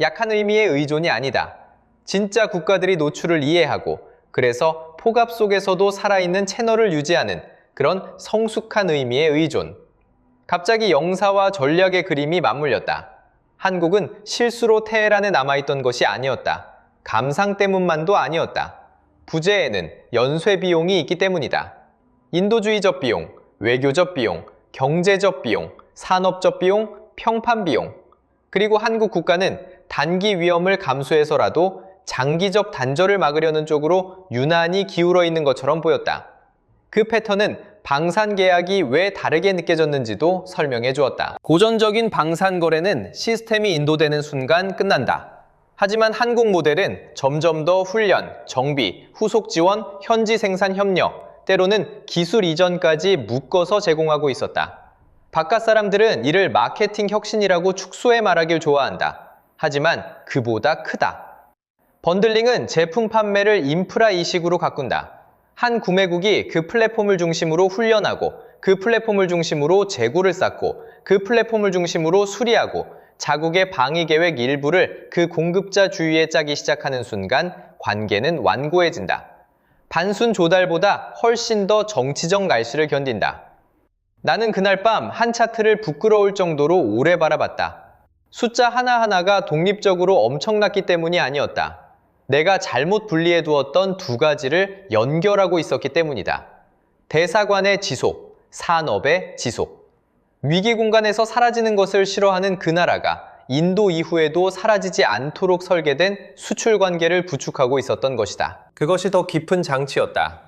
약한 의미의 의존이 아니다. 진짜 국가들이 노출을 이해하고 그래서 폭압 속에서도 살아있는 채널을 유지하는 그런 성숙한 의미의 의존. 갑자기 영사와 전략의 그림이 맞물렸다. 한국은 실수로 테헤란에 남아있던 것이 아니었다. 감상 때문만도 아니었다. 부재에는 연쇄 비용이 있기 때문이다. 인도주의적 비용, 외교적 비용, 경제적 비용, 산업적 비용, 평판 비용. 그리고 한국 국가는 단기 위험을 감수해서라도 장기적 단절을 막으려는 쪽으로 유난히 기울어 있는 것처럼 보였다. 그 패턴은 방산 계약이 왜 다르게 느껴졌는지도 설명해 주었다. 고전적인 방산 거래는 시스템이 인도되는 순간 끝난다. 하지만 한국 모델은 점점 더 훈련, 정비, 후속 지원, 현지 생산 협력, 때로는 기술 이전까지 묶어서 제공하고 있었다. 바깥 사람들은 이를 마케팅 혁신이라고 축소해 말하길 좋아한다. 하지만 그보다 크다. 번들링은 제품 판매를 인프라 이식으로 가꾼다. 한 구매국이 그 플랫폼을 중심으로 훈련하고 그 플랫폼을 중심으로 재고를 쌓고 그 플랫폼을 중심으로 수리하고 자국의 방위 계획 일부를 그 공급자 주위에 짜기 시작하는 순간 관계는 완고해진다. 단순 조달보다 훨씬 더 정치적 날씨를 견딘다. 나는 그날 밤 한 차트를 부끄러울 정도로 오래 바라봤다. 숫자 하나하나가 독립적으로 엄청났기 때문이 아니었다. 내가 잘못 분리해 두었던 두 가지를 연결하고 있었기 때문이다. 대사관의 지속, 산업의 지속. 위기 공간에서 사라지는 것을 싫어하는 그 나라가 인도 이후에도 사라지지 않도록 설계된 수출 관계를 구축하고 있었던 것이다. 그것이 더 깊은 장치였다.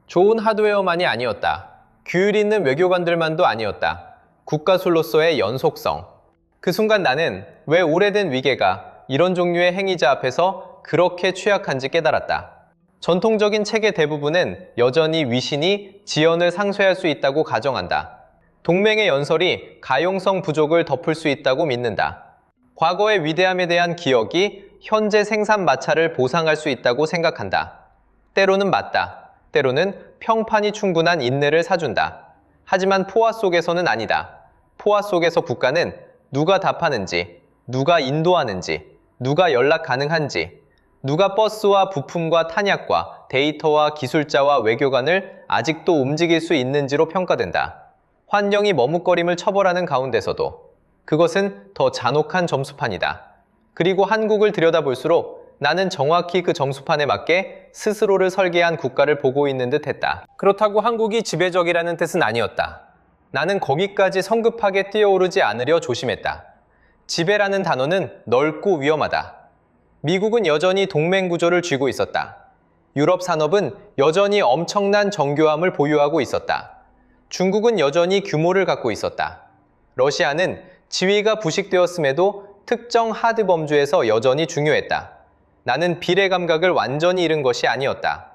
좋은 하드웨어만이 아니었다. 규율 있는 외교관들만도 아니었다. 국가술로서의 연속성. 그 순간 나는 왜 오래된 위계가 이런 종류의 행위자 앞에서 그렇게 취약한지 깨달았다. 전통적인 체계 대부분은 여전히 위신이 지연을 상쇄할 수 있다고 가정한다. 동맹의 연설이 가용성 부족을 덮을 수 있다고 믿는다. 과거의 위대함에 대한 기억이 현재 생산 마찰을 보상할 수 있다고 생각한다. 때로는 맞다. 때로는 평판이 충분한 인내를 사준다. 하지만 포화 속에서는 아니다. 포화 속에서 국가는 누가 답하는지, 누가 인도하는지, 누가 연락 가능한지, 누가 버스와 부품과 탄약과 데이터와 기술자와 외교관을 아직도 움직일 수 있는지로 평가된다. 환경이 머뭇거림을 처벌하는 가운데서도 그것은 더 잔혹한 점수판이다. 그리고 한국을 들여다볼수록 나는 정확히 그 점수판에 맞게 스스로를 설계한 국가를 보고 있는 듯 했다. 그렇다고 한국이 지배적이라는 뜻은 아니었다. 나는 거기까지 성급하게 뛰어오르지 않으려 조심했다. 지배라는 단어는 넓고 위험하다. 미국은 여전히 동맹 구조를 쥐고 있었다. 유럽 산업은 여전히 엄청난 정교함을 보유하고 있었다. 중국은 여전히 규모를 갖고 있었다. 러시아는 지위가 부식되었음에도 특정 하드 범주에서 여전히 중요했다. 나는 비례 감각을 완전히 잃은 것이 아니었다.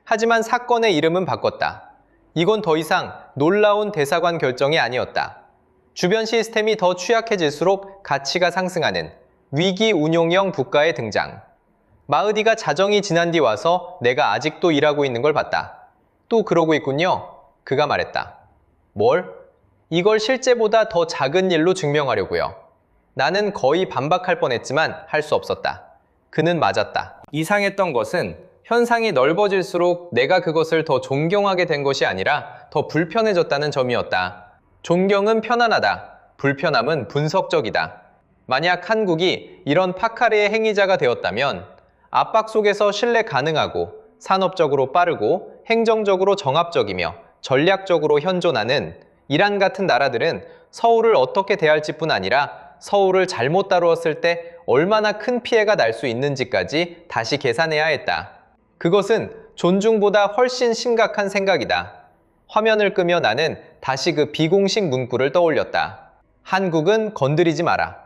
하지만 사건의 이름은 바꿨다. 이건 더 이상 놀라운 대사관 결정이 아니었다. 주변 시스템이 더 취약해질수록 가치가 상승하는 위기 운용형 국가의 등장. 마흐디가 자정이 지난 뒤 와서 내가 아직도 일하고 있는 걸 봤다. 또 그러고 있군요. 그가 말했다. 뭘? 이걸 실제보다 더 작은 일로 증명하려고요. 나는 거의 반박할 뻔했지만 할 수 없었다. 그는 맞았다. 이상했던 것은 현상이 넓어질수록 내가 그것을 더 존경하게 된 것이 아니라 더 불편해졌다는 점이었다. 존경은 편안하다. 불편함은 분석적이다. 만약 한국이 이런 파카레의 행위자가 되었다면 압박 속에서 신뢰 가능하고 산업적으로 빠르고 행정적으로 정합적이며 전략적으로 현존하는 이란 같은 나라들은 서울을 어떻게 대할지 뿐 아니라 서울을 잘못 다루었을 때 얼마나 큰 피해가 날 수 있는지까지 다시 계산해야 했다. 그것은 존중보다 훨씬 심각한 생각이다. 화면을 끄며 나는 다시 그 비공식 문구를 떠올렸다. 한국은 건드리지 마라.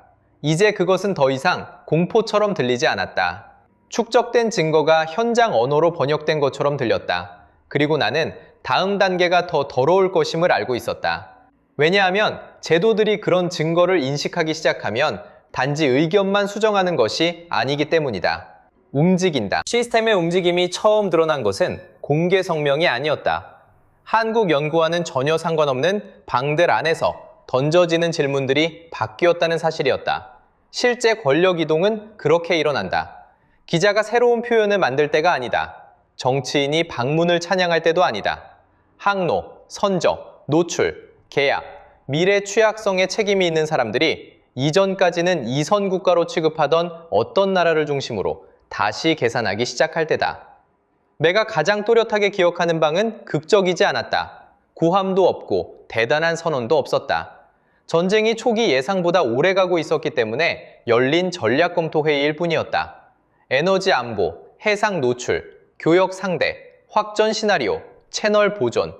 이제 그것은 더 이상 공포처럼 들리지 않았다. 축적된 증거가 현장 언어로 번역된 것처럼 들렸다. 그리고 나는 다음 단계가 더 더러울 것임을 알고 있었다. 왜냐하면 제도들이 그런 증거를 인식하기 시작하면 단지 의견만 수정하는 것이 아니기 때문이다. 움직인다. 시스템의 움직임이 처음 드러난 것은 공개 성명이 아니었다. 한국연구와는 전혀 상관없는 방들 안에서 던져지는 질문들이 바뀌었다는 사실이었다. 실제 권력 이동은 그렇게 일어난다. 기자가 새로운 표현을 만들 때가 아니다. 정치인이 방문을 찬양할 때도 아니다. 항로, 선적, 노출, 계약, 미래 취약성에 책임이 있는 사람들이 이전까지는 이선 국가로 취급하던 어떤 나라를 중심으로 다시 계산하기 시작할 때다. 내가 가장 또렷하게 기억하는 방은 극적이지 않았다. 고함도 없고 대단한 선언도 없었다. 전쟁이 초기 예상보다 오래 가고 있었기 때문에 열린 전략검토회의일 뿐이었다. 에너지 안보, 해상 노출, 교역 상대, 확전 시나리오, 채널 보존.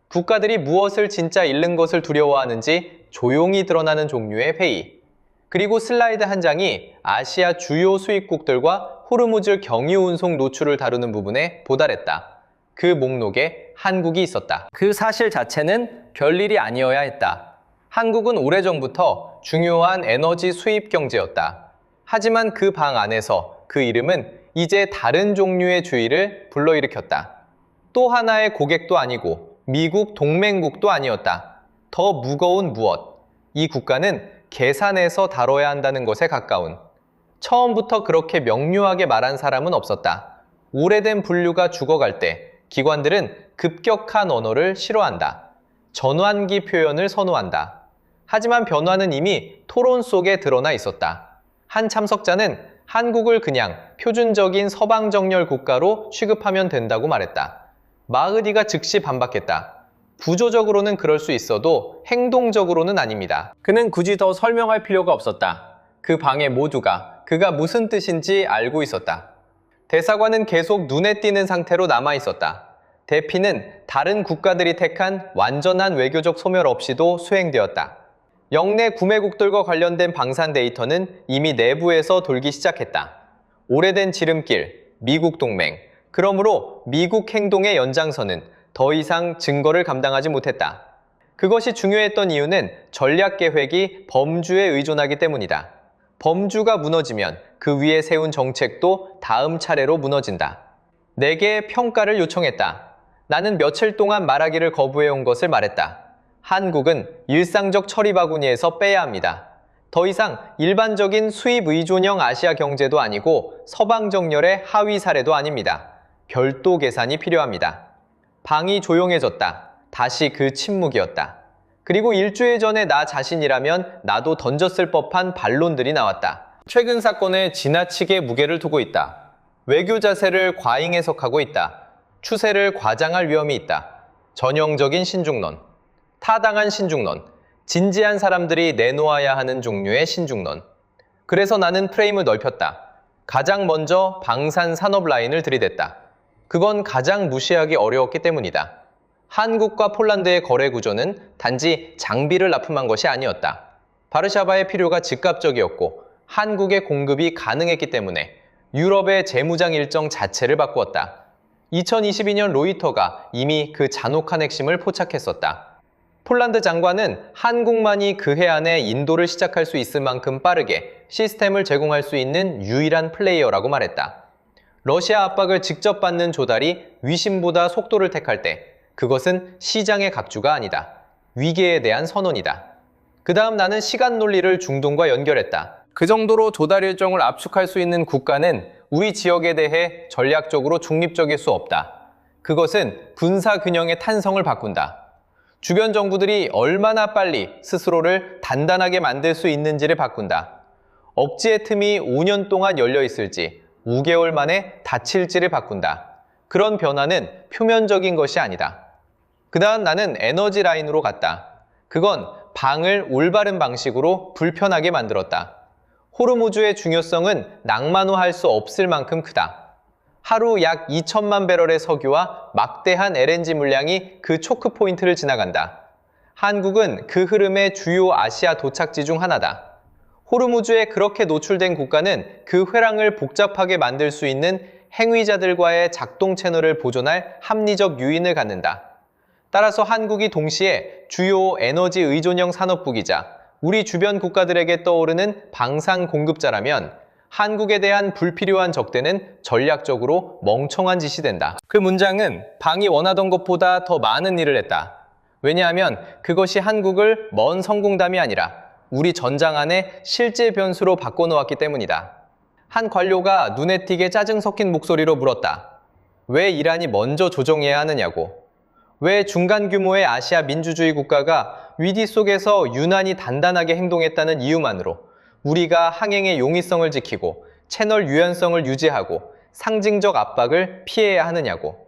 국가들이 무엇을 진짜 잃는 것을 두려워하는지 조용히 드러나는 종류의 회의. 그리고 슬라이드 한 장이 아시아 주요 수입국들과 호르무즈 경유운송 노출을 다루는 부분에 도달했다. 그 목록에 한국이 있었다. 그 사실 자체는 별일이 아니어야 했다. 한국은 오래전부터 중요한 에너지 수입 경제였다. 하지만 그 방 안에서 그 이름은 이제 다른 종류의 주의를 불러일으켰다. 또 하나의 고객도 아니고 미국 동맹국도 아니었다. 더 무거운 무엇. 이 국가는 계산해서 다뤄야 한다는 것에 가까운. 처음부터 그렇게 명료하게 말한 사람은 없었다. 오래된 분류가 죽어갈 때 기관들은 급격한 언어를 싫어한다. 전환기 표현을 선호한다. 하지만 변화는 이미 토론 속에 드러나 있었다. 한 참석자는 한국을 그냥 표준적인 서방 정렬 국가로 취급하면 된다고 말했다. 마흐디가 즉시 반박했다. 구조적으로는 그럴 수 있어도 행동적으로는 아닙니다. 그는 굳이 더 설명할 필요가 없었다. 그 방의 모두가 그가 무슨 뜻인지 알고 있었다. 대사관은 계속 눈에 띄는 상태로 남아 있었다. 대피는 다른 국가들이 택한 완전한 외교적 소멸 없이도 수행되었다. 영내 구매국들과 관련된 방산 데이터는 이미 내부에서 돌기 시작했다. 오래된 지름길, 미국 동맹, 그러므로 미국 행동의 연장선은 더 이상 증거를 감당하지 못했다. 그것이 중요했던 이유는 전략 계획이 범주에 의존하기 때문이다. 범주가 무너지면 그 위에 세운 정책도 다음 차례로 무너진다. 내게 평가를 요청했다. 나는 며칠 동안 말하기를 거부해온 것을 말했다. 한국은 일상적 처리 바구니에서 빼야 합니다. 더 이상 일반적인 수입 의존형 아시아 경제도 아니고 서방 정열의 하위 사례도 아닙니다. 별도 계산이 필요합니다. 방이 조용해졌다. 다시 그 침묵이었다. 그리고 일주일 전에 나 자신이라면 나도 던졌을 법한 반론들이 나왔다. 최근 사건에 지나치게 무게를 두고 있다. 외교 자세를 과잉 해석하고 있다. 추세를 과장할 위험이 있다. 전형적인 신중론, 타당한 신중론, 진지한 사람들이 내놓아야 하는 종류의 신중론. 그래서 나는 프레임을 넓혔다. 가장 먼저 방산 산업 라인을 들이댔다. 그건 가장 무시하기 어려웠기 때문이다. 한국과 폴란드의 거래 구조는 단지 장비를 납품한 것이 아니었다. 바르샤바의 필요가 즉각적이었고 한국의 공급이 가능했기 때문에 유럽의 재무장 일정 자체를 바꾸었다. 2022년 로이터가 이미 그 잔혹한 핵심을 포착했었다. 폴란드 장관은 한국만이 그해 안에 인도를 시작할 수 있을 만큼 빠르게 시스템을 제공할 수 있는 유일한 플레이어라고 말했다. 러시아 압박을 직접 받는 조달이 위심보다 속도를 택할 때 그것은 시장의 각주가 아니다. 위계에 대한 선언이다. 그 다음 나는 시간 논리를 중동과 연결했다. 그 정도로 조달 일정을 압축할 수 있는 국가는 우리 지역에 대해 전략적으로 중립적일 수 없다. 그것은 군사 균형의 탄성을 바꾼다. 주변 정부들이 얼마나 빨리 스스로를 단단하게 만들 수 있는지를 바꾼다. 억지의 틈이 5년 동안 열려 있을지 5개월 만에 닫힐지를 바꾼다. 그런 변화는 표면적인 것이 아니다. 그 다음 나는 에너지 라인으로 갔다. 그건 방을 올바른 방식으로 불편하게 만들었다. 호르무즈의 중요성은 낭만화할 수 없을 만큼 크다. 하루 약 2천만 배럴의 석유와 막대한 LNG 물량이 그 초크 포인트를 지나간다. 한국은 그 흐름의 주요 아시아 도착지 중 하나다. 호르무즈에 그렇게 노출된 국가는 그 회랑을 복잡하게 만들 수 있는 행위자들과의 작동 채널을 보존할 합리적 유인을 갖는다. 따라서 한국이 동시에 주요 에너지 의존형 산업국이자 우리 주변 국가들에게 떠오르는 방산 공급자라면 한국에 대한 불필요한 적대는 전략적으로 멍청한 짓이 된다. 그 문장은 방이 원하던 것보다 더 많은 일을 했다. 왜냐하면 그것이 한국을 먼 성공담이 아니라 우리 전장 안에 실제 변수로 바꿔놓았기 때문이다. 한 관료가 눈에 띄게 짜증 섞인 목소리로 물었다. 왜 이란이 먼저 조정해야 하느냐고. 왜 중간 규모의 아시아 민주주의 국가가 위기 속에서 유난히 단단하게 행동했다는 이유만으로 우리가 항행의 용이성을 지키고 채널 유연성을 유지하고 상징적 압박을 피해야 하느냐고.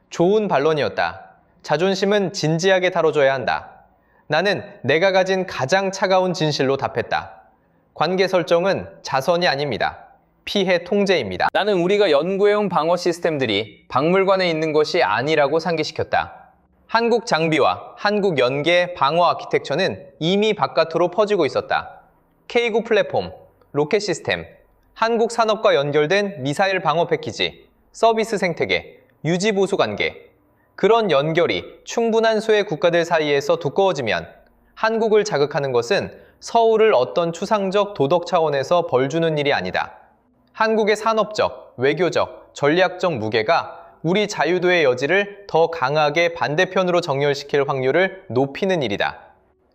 좋은 반론이었다. 자존심은 진지하게 다뤄줘야 한다. 나는 내가 가진 가장 차가운 진실로 답했다. 관계 설정은 자선이 아닙니다. 피해 통제입니다. 나는 우리가 연구해온 방어 시스템들이 박물관에 있는 것이 아니라고 상기시켰다. 한국 장비와 한국 연계 방어 아키텍처는 이미 바깥으로 퍼지고 있었다. K9 플랫폼, 로켓 시스템, 한국 산업과 연결된 미사일 방어 패키지, 서비스 생태계, 유지 보수 관계. 그런 연결이 충분한 수의 국가들 사이에서 두꺼워지면 한국을 자극하는 것은 서울을 어떤 추상적 도덕 차원에서 벌주는 일이 아니다. 한국의 산업적, 외교적, 전략적 무게가 우리 자유도의 여지를 더 강하게 반대편으로 정렬시킬 확률을 높이는 일이다.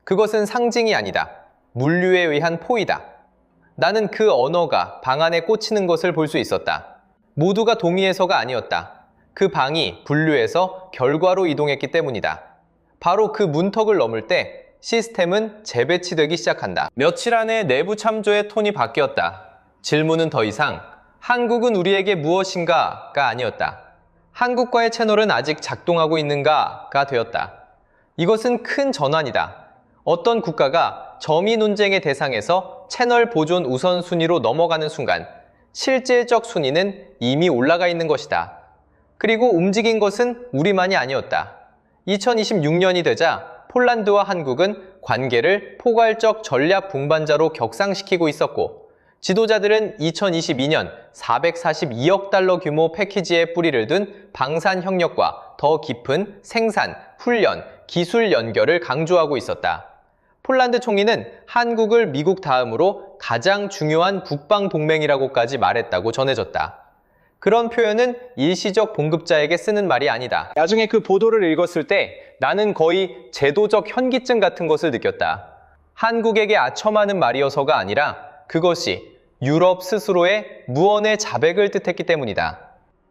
그것은 상징이 아니다. 물류에 의한 포위다. 나는 그 언어가 방 안에 꽂히는 것을 볼 수 있었다. 모두가 동의해서가 아니었다. 그 방이 분류해서 결과로 이동했기 때문이다. 바로 그 문턱을 넘을 때 시스템은 재배치되기 시작한다. 며칠 안에 내부 참조의 톤이 바뀌었다. 질문은 더 이상 한국은 우리에게 무엇인가가 아니었다. 한국과의 채널은 아직 작동하고 있는가가 되었다. 이것은 큰 전환이다. 어떤 국가가 점이 논쟁의 대상에서 채널 보존 우선순위로 넘어가는 순간 실질적 순위는 이미 올라가 있는 것이다. 그리고 움직인 것은 우리만이 아니었다. 2026년이 되자 폴란드와 한국은 관계를 포괄적 전략 동반자로 격상시키고 있었고, 지도자들은 2022년 442억 달러 규모 패키지에 뿌리를 둔 방산 협력과 더 깊은 생산, 훈련, 기술 연결을 강조하고 있었다. 폴란드 총리는 한국을 미국 다음으로 가장 중요한 북방 동맹이라고까지 말했다고 전해졌다. 그런 표현은 일시적 봉급자에게 쓰는 말이 아니다. 나중에 그 보도를 읽었을 때 나는 거의 제도적 현기증 같은 것을 느꼈다. 한국에게 아첨하는 말이어서가 아니라 그것이 유럽 스스로의 무언의 자백을 뜻했기 때문이다.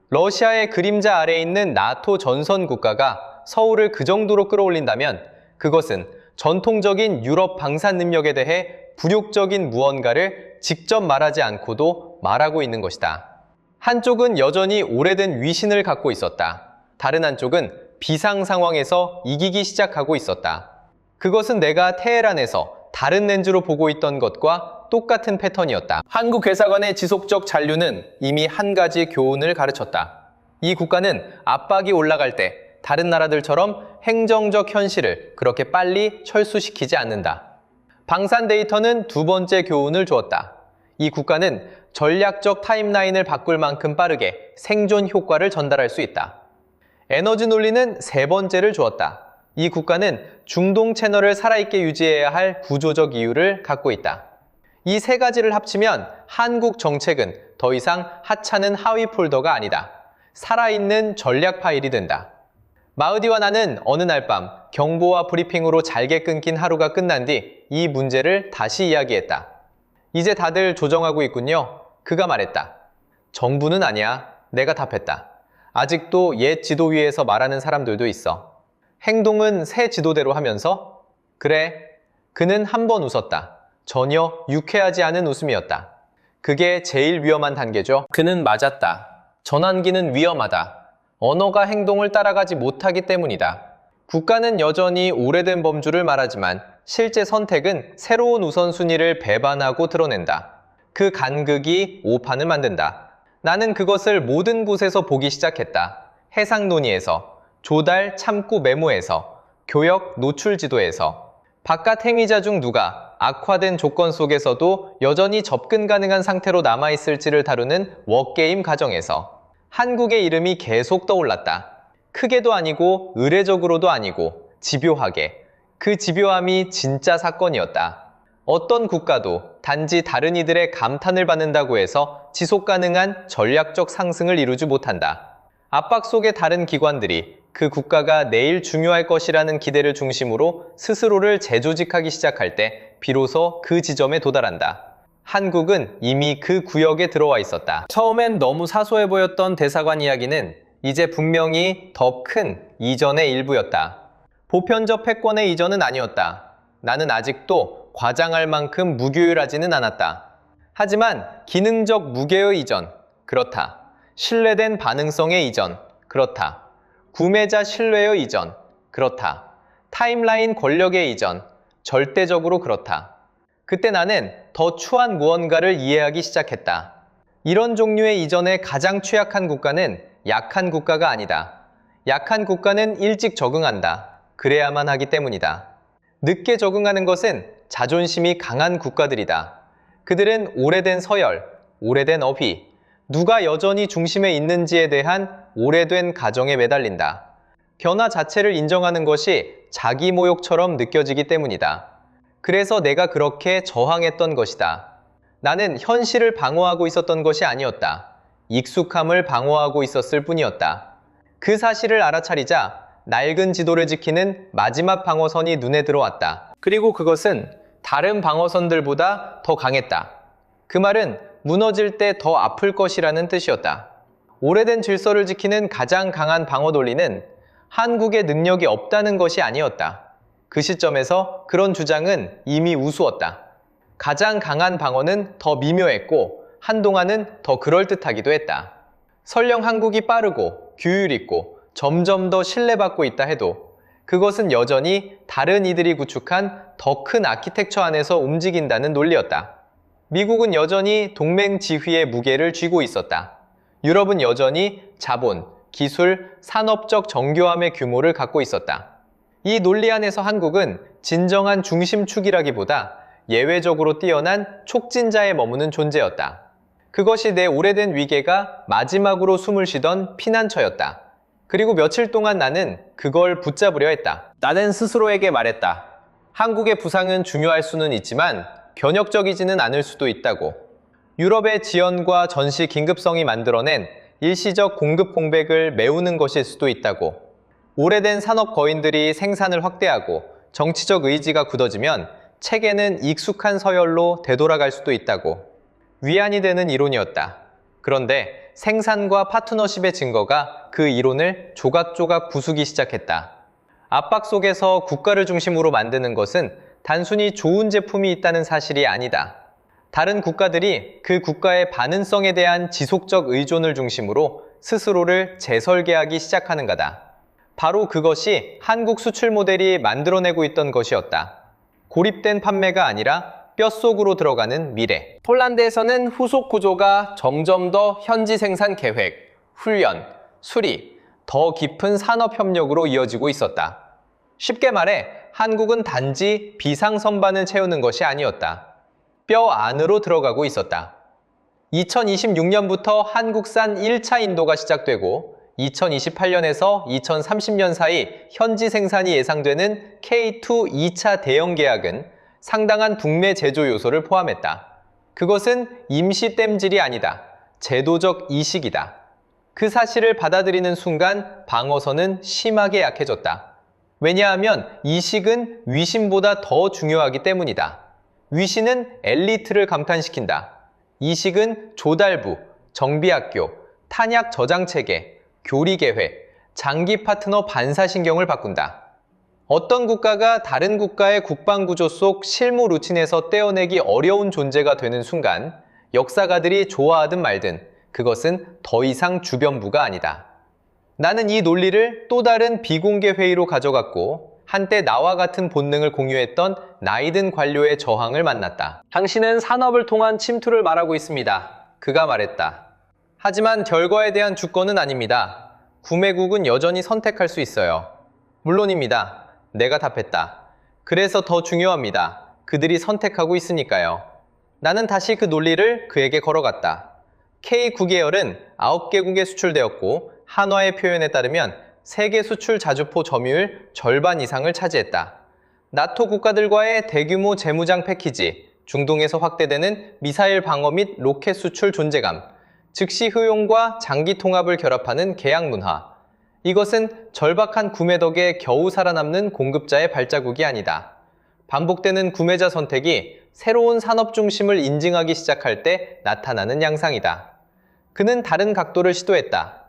러시아의 그림자 아래에 있는 나토 전선 국가가 서울을 그 정도로 끌어올린다면 그것은 전통적인 유럽 방산 능력에 대해 굴욕적인 무언가를 직접 말하지 않고도 말하고 있는 것이다. 한쪽은 여전히 오래된 위신을 갖고 있었다. 다른 한쪽은 비상 상황에서 이기기 시작하고 있었다. 그것은 내가 테헤란에서 다른 렌즈로 보고 있던 것과 똑같은 패턴이었다. 한국 회사관의 지속적 잔류는 이미 한 가지 교훈을 가르쳤다. 이 국가는 압박이 올라갈 때 다른 나라들처럼 행정적 현실을 그렇게 빨리 철수시키지 않는다. 방산 데이터는 두 번째 교훈을 주었다. 이 국가는 전략적 타임라인을 바꿀 만큼 빠르게 생존 효과를 전달할 수 있다. 에너지 논리는 세 번째를 주었다. 이 국가는 중동 채널을 살아있게 유지해야 할 구조적 이유를 갖고 있다. 이 세 가지를 합치면 한국 정책은 더 이상 하찮은 하위 폴더가 아니다. 살아있는 전략 파일이 된다. 마흐디와 나는 어느 날 밤 경보와 브리핑으로 잘게 끊긴 하루가 끝난 뒤 이 문제를 다시 이야기했다. 이제 다들 조정하고 있군요. 그가 말했다. 정부는 아니야. 내가 답했다. 아직도 옛 지도 위에서 말하는 사람들도 있어. 행동은 새 지도대로 하면서? 그래. 그는 한 번 웃었다. 전혀 유쾌하지 않은 웃음이었다. 그게 제일 위험한 단계죠. 그는 맞았다. 전환기는 위험하다. 언어가 행동을 따라가지 못하기 때문이다. 국가는 여전히 오래된 범주를 말하지만 실제 선택은 새로운 우선순위를 배반하고 드러낸다. 그 간극이 오판을 만든다. 나는 그것을 모든 곳에서 보기 시작했다. 해상 논의에서, 조달 참고 메모에서, 교역 노출 지도에서. 바깥 행위자 중 누가 악화된 조건 속에서도 여전히 접근 가능한 상태로 남아있을지를 다루는 워게임 과정에서. 한국의 이름이 계속 떠올랐다. 크게도 아니고 의례적으로도 아니고 집요하게. 그 집요함이 진짜 사건이었다. 어떤 국가도 단지 다른 이들의 감탄을 받는다고 해서 지속 가능한 전략적 상승을 이루지 못한다. 압박 속의 다른 기관들이 그 국가가 내일 중요할 것이라는 기대를 중심으로 스스로를 재조직하기 시작할 때 비로소 그 지점에 도달한다. 한국은 이미 그 구역에 들어와 있었다. 처음엔 너무 사소해 보였던 대사관 이야기는 이제 분명히 더 큰 이전의 일부였다. 보편적 패권의 이전은 아니었다. 나는 아직도 과장할 만큼 무규율하지는 않았다. 하지만 기능적 무게의 이전, 그렇다. 신뢰된 반응성의 이전, 그렇다. 구매자 신뢰의 이전, 그렇다. 타임라인 권력의 이전, 절대적으로 그렇다. 그때 나는 더 추한 무언가를 이해하기 시작했다. 이런 종류의 이전에 가장 취약한 국가는 약한 국가가 아니다. 약한 국가는 일찍 적응한다. 그래야만 하기 때문이다. 늦게 적응하는 것은 자존심이 강한 국가들이다. 그들은 오래된 서열, 오래된 어휘, 누가 여전히 중심에 있는지에 대한 오래된 가정에 매달린다. 변화 자체를 인정하는 것이 자기 모욕처럼 느껴지기 때문이다. 그래서 내가 그렇게 저항했던 것이다. 나는 현실을 방어하고 있었던 것이 아니었다. 익숙함을 방어하고 있었을 뿐이었다. 그 사실을 알아차리자 낡은 지도를 지키는 마지막 방어선이 눈에 들어왔다. 그리고 그것은 다른 방어선들보다 더 강했다. 그 말은 무너질 때 더 아플 것이라는 뜻이었다. 오래된 질서를 지키는 가장 강한 방어 논리는 한국의 능력이 없다는 것이 아니었다. 그 시점에서 그런 주장은 이미 우스웠다. 가장 강한 방어는 더 미묘했고 한동안은 더 그럴듯하기도 했다. 설령 한국이 빠르고 규율 있고 점점 더 신뢰받고 있다 해도 그것은 여전히 다른 이들이 구축한 더 큰 아키텍처 안에서 움직인다는 논리였다. 미국은 여전히 동맹 지휘의 무게를 쥐고 있었다. 유럽은 여전히 자본, 기술, 산업적 정교함의 규모를 갖고 있었다. 이 논리 안에서 한국은 진정한 중심축이라기보다 예외적으로 뛰어난 촉진자에 머무는 존재였다. 그것이 내 오래된 위계가 마지막으로 숨을 쉬던 피난처였다. 그리고 며칠 동안 나는 그걸 붙잡으려 했다. 나는 스스로에게 말했다. 한국의 부상은 중요할 수는 있지만 변혁적이지는 않을 수도 있다고. 유럽의 지연과 전시 긴급성이 만들어낸 일시적 공급 공백을 메우는 것일 수도 있다고. 오래된 산업 거인들이 생산을 확대하고 정치적 의지가 굳어지면 체계는 익숙한 서열로 되돌아갈 수도 있다고. 위안이 되는 이론이었다. 그런데 생산과 파트너십의 증거가 그 이론을 조각조각 부수기 시작했다. 압박 속에서 국가를 중심으로 만드는 것은 단순히 좋은 제품이 있다는 사실이 아니다. 다른 국가들이 그 국가의 반응성에 대한 지속적 의존을 중심으로 스스로를 재설계하기 시작하는 거다. 바로 그것이 한국 수출 모델이 만들어내고 있던 것이었다. 고립된 판매가 아니라 뼛속으로 들어가는 미래. 폴란드에서는 후속 구조가 점점 더 현지 생산 계획, 훈련, 수리, 더 깊은 산업 협력으로 이어지고 있었다. 쉽게 말해 한국은 단지 비상 선반을 채우는 것이 아니었다. 뼈 안으로 들어가고 있었다. 2026년부터 한국산 1차 인도가 시작되고 2028년에서 2030년 사이 현지 생산이 예상되는 K2 2차 대형 계약은 상당한 북매 제조 요소를 포함했다. 그것은 임시 땜질이 아니다. 제도적 이식이다. 그 사실을 받아들이는 순간 방어선은 심하게 약해졌다. 왜냐하면 이식은 위신보다 더 중요하기 때문이다. 위신은 엘리트를 감탄시킨다. 이식은 조달부, 정비학교, 탄약 저장체계, 교리계획, 장기 파트너 반사신경을 바꾼다. 어떤 국가가 다른 국가의 국방구조 속 실무 루틴에서 떼어내기 어려운 존재가 되는 순간 역사가들이 좋아하든 말든 그것은 더 이상 주변부가 아니다. 나는 이 논리를 또 다른 비공개 회의로 가져갔고 한때 나와 같은 본능을 공유했던 나이든 관료의 저항을 만났다. 당신은 산업을 통한 침투를 말하고 있습니다. 그가 말했다. 하지만 결과에 대한 주권은 아닙니다. 구매국은 여전히 선택할 수 있어요. 물론입니다. 내가 답했다. 그래서 더 중요합니다. 그들이 선택하고 있으니까요. 나는 다시 그 논리를 그에게 걸어갔다. K9계열은 9개국에 수출되었고 한화의 표현에 따르면 세계 수출 자주포 점유율 절반 이상을 차지했다. 나토 국가들과의 대규모 재무장 패키지, 중동에서 확대되는 미사일 방어 및 로켓 수출 존재감, 즉시 효용과 장기 통합을 결합하는 계약 문화. 이것은 절박한 구매 덕에 겨우 살아남는 공급자의 발자국이 아니다. 반복되는 구매자 선택이 새로운 산업 중심을 인증하기 시작할 때 나타나는 양상이다. 그는 다른 각도를 시도했다.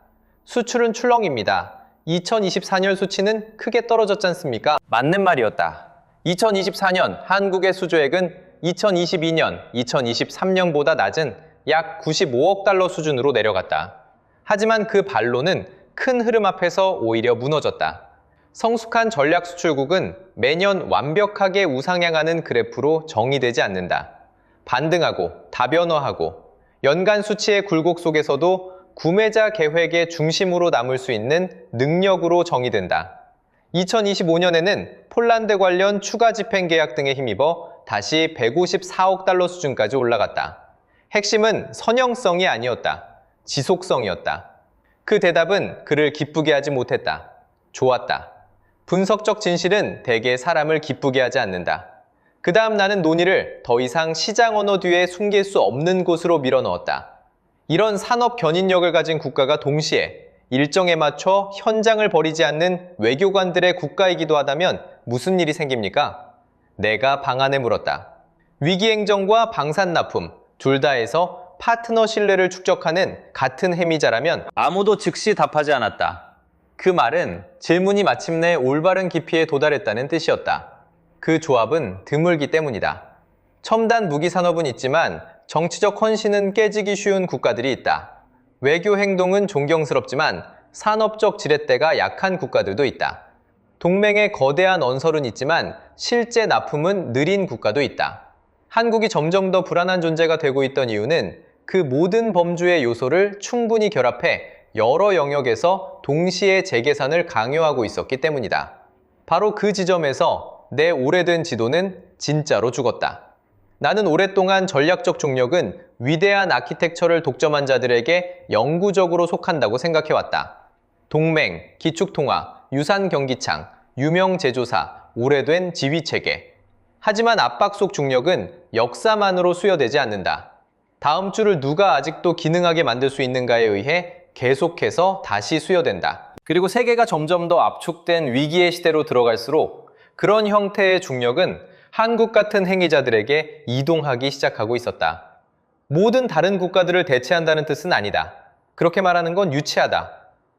수출은 출렁입니다. 2024년 수치는 크게 떨어졌지 않습니까? 맞는 말이었다. 2024년 한국의 수주액은 2022년, 2023년보다 낮은 약 95억 달러 수준으로 내려갔다. 하지만 그 반로는 큰 흐름 앞에서 오히려 무너졌다. 성숙한 전략 수출국은 매년 완벽하게 우상향하는 그래프로 정의되지 않는다. 반등하고 다변화하고 연간 수치의 굴곡 속에서도 구매자 계획의 중심으로 남을 수 있는 능력으로 정의된다. 2025년에는 폴란드 관련 추가 집행 계약 등에 힘입어 다시 154억 달러 수준까지 올라갔다. 핵심은 선형성이 아니었다. 지속성이었다. 그 대답은 그를 기쁘게 하지 못했다. 좋았다. 분석적 진실은 대개 사람을 기쁘게 하지 않는다. 그 다음 나는 논의를 더 이상 시장 언어 뒤에 숨길 수 없는 곳으로 밀어넣었다. 이런 산업 견인력을 가진 국가가 동시에 일정에 맞춰 현장을 버리지 않는 외교관들의 국가이기도 하다면 무슨 일이 생깁니까? 내가 방안에 물었다. 위기행정과 방산납품 둘 다에서 파트너 신뢰를 축적하는 같은 해미자라면 아무도 즉시 답하지 않았다. 그 말은 질문이 마침내 올바른 깊이에 도달했다는 뜻이었다. 그 조합은 드물기 때문이다. 첨단 무기 산업은 있지만 정치적 헌신은 깨지기 쉬운 국가들이 있다. 외교 행동은 존경스럽지만 산업적 지렛대가 약한 국가들도 있다. 동맹에 거대한 언설은 있지만 실제 납품은 느린 국가도 있다. 한국이 점점 더 불안한 존재가 되고 있던 이유는 그 모든 범주의 요소를 충분히 결합해 여러 영역에서 동시에 재계산을 강요하고 있었기 때문이다. 바로 그 지점에서 내 오래된 지도는 진짜로 죽었다. 나는 오랫동안 전략적 중력은 위대한 아키텍처를 독점한 자들에게 영구적으로 속한다고 생각해왔다. 동맹, 기축통화, 유산경기창, 유명 제조사, 오래된 지휘체계. 하지만 압박 속 중력은 역사만으로 수여되지 않는다. 다음 주를 누가 아직도 기능하게 만들 수 있는가에 의해 계속해서 다시 수여된다. 그리고 세계가 점점 더 압축된 위기의 시대로 들어갈수록 그런 형태의 중력은 한국 같은 행위자들에게 이동하기 시작하고 있었다. 모든 다른 국가들을 대체한다는 뜻은 아니다. 그렇게 말하는 건 유치하다.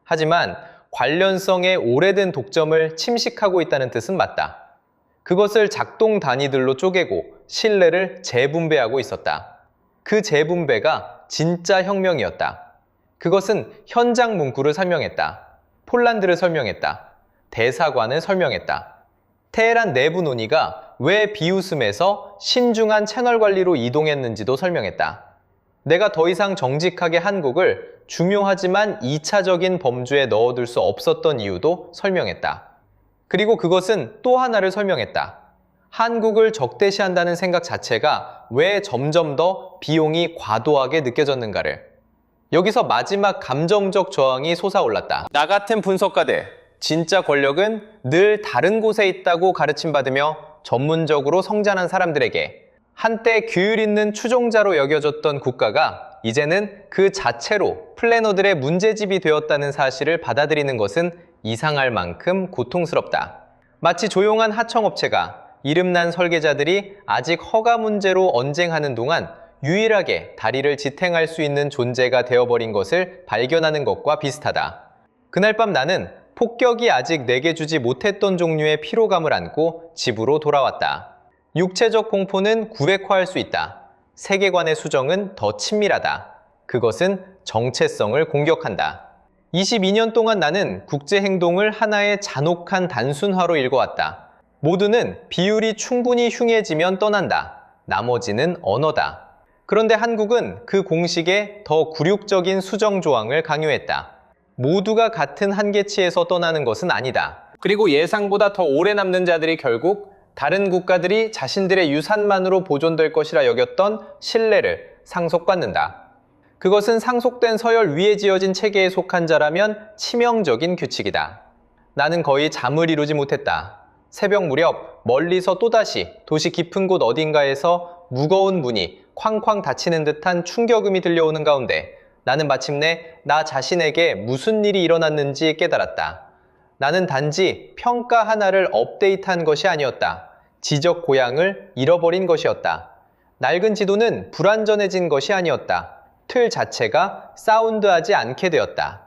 하지만 관련성의 오래된 독점을 침식하고 있다는 뜻은 맞다. 그것을 작동 단위들로 쪼개고 신뢰를 재분배하고 있었다. 그 재분배가 진짜 혁명이었다. 그것은 현장 문구를 설명했다. 폴란드를 설명했다. 대사관을 설명했다. 테헤란 내부 논의가 왜 비웃음에서 신중한 채널 관리로 이동했는지도 설명했다. 내가 더 이상 정직하게 한국을 중요하지만 2차적인 범주에 넣어둘 수 없었던 이유도 설명했다. 그리고 그것은 또 하나를 설명했다. 한국을 적대시한다는 생각 자체가 왜 점점 더 비용이 과도하게 느껴졌는가를. 여기서 마지막 감정적 저항이 솟아올랐다. 나 같은 분석가들, 진짜 권력은 늘 다른 곳에 있다고 가르침받으며 전문적으로 성장한 사람들에게 한때 규율 있는 추종자로 여겨졌던 국가가 이제는 그 자체로 플래너들의 문제집이 되었다는 사실을 받아들이는 것은 이상할 만큼 고통스럽다. 마치 조용한 하청업체가 이름난 설계자들이 아직 허가 문제로 언쟁하는 동안 유일하게 다리를 지탱할 수 있는 존재가 되어버린 것을 발견하는 것과 비슷하다. 그날 밤 나는 폭격이 아직 내게 주지 못했던 종류의 피로감을 안고 집으로 돌아왔다. 육체적 공포는 구백화할 수 있다. 세계관의 수정은 더 친밀하다. 그것은 정체성을 공격한다. 22년 동안 나는 국제행동을 하나의 잔혹한 단순화로 읽어왔다. 모두는 비율이 충분히 흉해지면 떠난다. 나머지는 언어다. 그런데 한국은 그 공식에 더 굴욕적인 수정 조항을 강요했다. 모두가 같은 한계치에서 떠나는 것은 아니다. 그리고 예상보다 더 오래 남는 자들이 결국 다른 국가들이 자신들의 유산만으로 보존될 것이라 여겼던 신뢰를 상속받는다. 그것은 상속된 서열 위에 지어진 체계에 속한 자라면 치명적인 규칙이다. 나는 거의 잠을 이루지 못했다. 새벽 무렵 멀리서 또다시 도시 깊은 곳 어딘가에서 무거운 문이 쾅쾅 닫히는 듯한 충격음이 들려오는 가운데 나는 마침내 나 자신에게 무슨 일이 일어났는지 깨달았다. 나는 단지 평가 하나를 업데이트한 것이 아니었다. 지적 고향을 잃어버린 것이었다. 낡은 지도는 불완전해진 것이 아니었다. 틀 자체가 사운드하지 않게 되었다.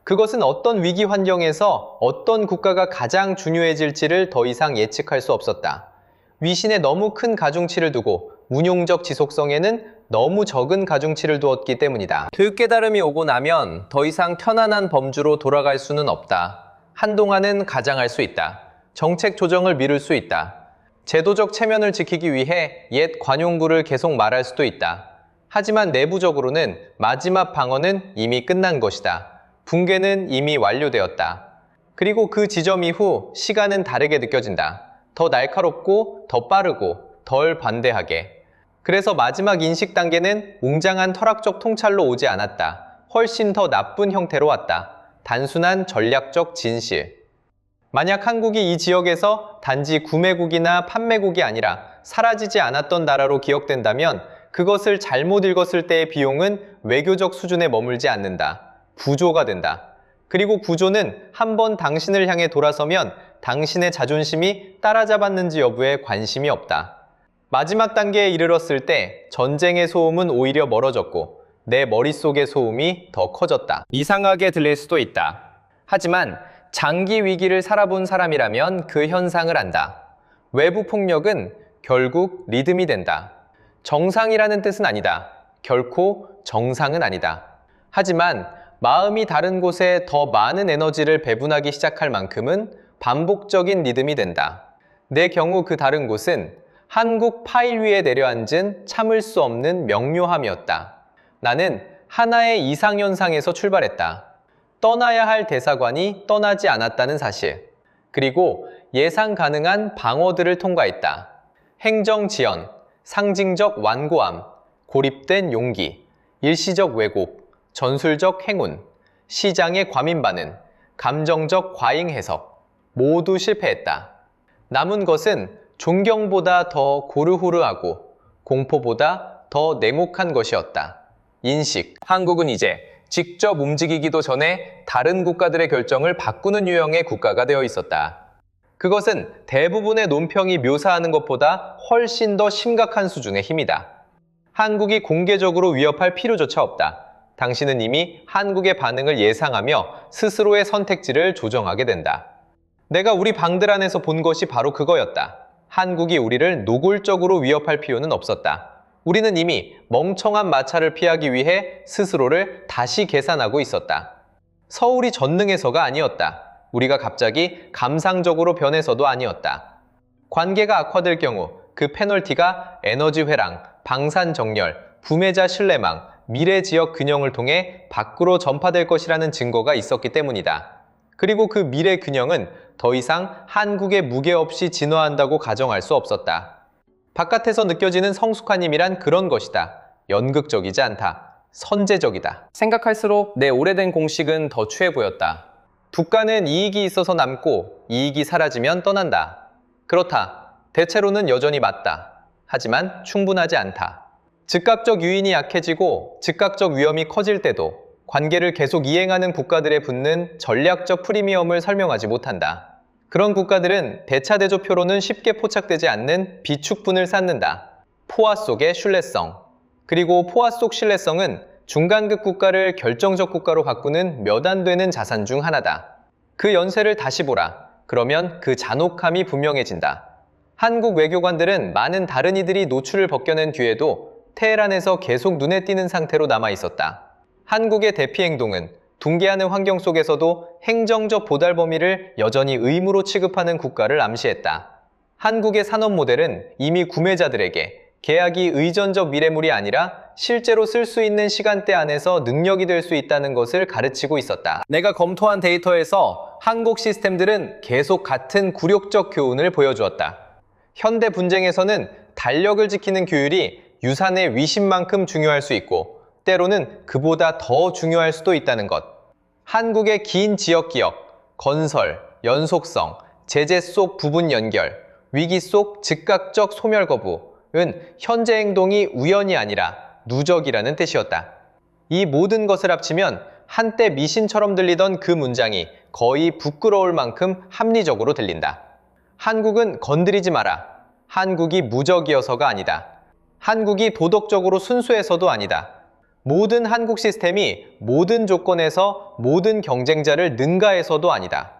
그것은 어떤 위기 환경에서 어떤 국가가 가장 중요해질지를 더 이상 예측할 수 없었다. 위신에 너무 큰 가중치를 두고 운용적 지속성에는 너무 적은 가중치를 두었기 때문이다. 교육깨달음이 오고 나면 더 이상 편안한 범주로 돌아갈 수는 없다. 한동안은 가장할 수 있다. 정책 조정을 미룰 수 있다. 제도적 체면을 지키기 위해 옛 관용구를 계속 말할 수도 있다. 하지만 내부적으로는 마지막 방어는 이미 끝난 것이다. 붕괴는 이미 완료되었다. 그리고 그 지점 이후 시간은 다르게 느껴진다. 더 날카롭고 더 빠르고 덜 반대하게. 그래서 마지막 인식 단계는 웅장한 철학적 통찰로 오지 않았다. 훨씬 더 나쁜 형태로 왔다. 단순한 전략적 진실. 만약 한국이 이 지역에서 단지 구매국이나 판매국이 아니라 사라지지 않았던 나라로 기억된다면 그것을 잘못 읽었을 때의 비용은 외교적 수준에 머물지 않는다. 구조가 된다. 그리고 구조는 한번 당신을 향해 돌아서면 당신의 자존심이 따라잡았는지 여부에 관심이 없다. 마지막 단계에 이르렀을 때 전쟁의 소음은 오히려 멀어졌고 내 머릿속의 소음이 더 커졌다. 이상하게 들릴 수도 있다. 하지만 장기 위기를 살아본 사람이라면 그 현상을 안다. 외부 폭력은 결국 리듬이 된다. 정상이라는 뜻은 아니다. 결코 정상은 아니다. 하지만 마음이 다른 곳에 더 많은 에너지를 배분하기 시작할 만큼은 반복적인 리듬이 된다. 내 경우 그 다른 곳은 한국 파일 위에 내려앉은 참을 수 없는 명료함이었다. 나는 하나의 이상현상에서 출발했다. 떠나야 할 대사관이 떠나지 않았다는 사실. 그리고 예상 가능한 방어들을 통과했다. 행정지연, 상징적 완고함, 고립된 용기, 일시적 왜곡, 전술적 행운, 시장의 과민 반응, 감정적 과잉 해석. 모두 실패했다. 남은 것은 존경보다 더 고르호르하고 공포보다 더 냉혹한 것이었다. 인식. 한국은 이제 직접 움직이기도 전에 다른 국가들의 결정을 바꾸는 유형의 국가가 되어 있었다. 그것은 대부분의 논평이 묘사하는 것보다 훨씬 더 심각한 수준의 힘이다. 한국이 공개적으로 위협할 필요조차 없다. 당신은 이미 한국의 반응을 예상하며 스스로의 선택지를 조정하게 된다. 내가 우리 방들 안에서 본 것이 바로 그거였다. 한국이 우리를 노골적으로 위협할 필요는 없었다. 우리는 이미 멍청한 마찰을 피하기 위해 스스로를 다시 계산하고 있었다. 서울이 전능해서가 아니었다. 우리가 갑자기 감상적으로 변해서도 아니었다. 관계가 악화될 경우 그 페널티가 에너지 회랑, 방산 정렬, 부매자 신뢰망, 미래 지역 균형을 통해 밖으로 전파될 것이라는 증거가 있었기 때문이다. 그리고 그 미래 균형은 더 이상 한국의 무게 없이 진화한다고 가정할 수 없었다. 바깥에서 느껴지는 성숙한 힘이란 그런 것이다. 연극적이지 않다. 선제적이다. 생각할수록 내 오래된 공식은 더 추해 보였다. 국가는 이익이 있어서 남고 이익이 사라지면 떠난다. 그렇다. 대체로는 여전히 맞다. 하지만 충분하지 않다. 즉각적 유인이 약해지고 즉각적 위험이 커질 때도 관계를 계속 이행하는 국가들에 붙는 전략적 프리미엄을 설명하지 못한다. 그런 국가들은 대차대조표로는 쉽게 포착되지 않는 비축분을 쌓는다. 포화 속의 신뢰성. 그리고 포화 속 신뢰성은 중간급 국가를 결정적 국가로 바꾸는 몇 안 되는 자산 중 하나다. 그 연세를 다시 보라. 그러면 그 잔혹함이 분명해진다. 한국 외교관들은 많은 다른 이들이 노출을 벗겨낸 뒤에도 테헤란에서 계속 눈에 띄는 상태로 남아 있었다. 한국의 대피 행동은 둥개하는 환경 속에서도 행정적 보달 범위를 여전히 의무로 취급하는 국가를 암시했다. 한국의 산업 모델은 이미 구매자들에게 계약이 의전적 미래물이 아니라 실제로 쓸 수 있는 시간대 안에서 능력이 될 수 있다는 것을 가르치고 있었다. 내가 검토한 데이터에서 한국 시스템들은 계속 같은 굴욕적 교훈을 보여주었다. 현대 분쟁에서는 달력을 지키는 규율이 유산의 위신만큼 중요할 수 있고 때로는 그보다 더 중요할 수도 있다는 것. 한국의 긴 지역기억, 건설, 연속성, 제재 속 부분 연결, 위기 속 즉각적 소멸 거부은 현재 행동이 우연이 아니라 누적이라는 뜻이었다. 이 모든 것을 합치면 한때 미신처럼 들리던 그 문장이 거의 부끄러울 만큼 합리적으로 들린다. 한국은 건드리지 마라. 한국이 무적이어서가 아니다. 한국이 도덕적으로 순수해서도 아니다. 모든 한국 시스템이 모든 조건에서 모든 경쟁자를 능가해서도 아니다.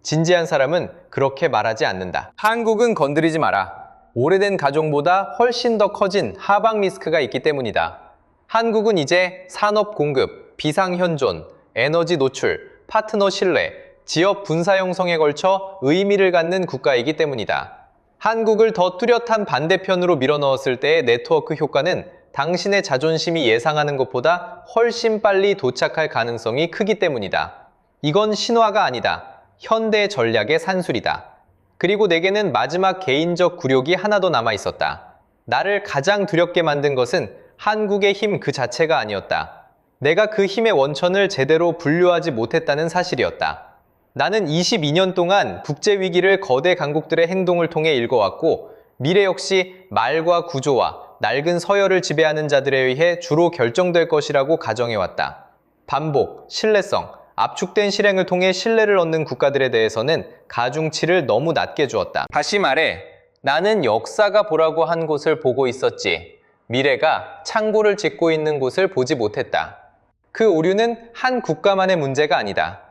진지한 사람은 그렇게 말하지 않는다. 한국은 건드리지 마라. 오래된 가정보다 훨씬 더 커진 하방 리스크가 있기 때문이다. 한국은 이제 산업 공급, 비상 현존, 에너지 노출, 파트너 신뢰, 지역 분사 형성에 걸쳐 의미를 갖는 국가이기 때문이다. 한국을 더 뚜렷한 반대편으로 밀어넣었을 때의 네트워크 효과는 당신의 자존심이 예상하는 것보다 훨씬 빨리 도착할 가능성이 크기 때문이다. 이건 신화가 아니다. 현대 전략의 산술이다. 그리고 내게는 마지막 개인적 굴욕이 하나 더 남아 있었다. 나를 가장 두렵게 만든 것은 한국의 힘 그 자체가 아니었다. 내가 그 힘의 원천을 제대로 분류하지 못했다는 사실이었다. 나는 22년 동안 국제위기를 거대 강국들의 행동을 통해 읽어왔고 미래 역시 말과 구조와 낡은 서열을 지배하는 자들에 의해 주로 결정될 것이라고 가정해왔다. 반복, 신뢰성, 압축된 실행을 통해 신뢰를 얻는 국가들에 대해서는 가중치를 너무 낮게 주었다. 다시 말해, 나는 역사가 보라고 한 곳을 보고 있었지. 미래가 창고를 짓고 있는 곳을 보지 못했다. 그 오류는 한 국가만의 문제가 아니다.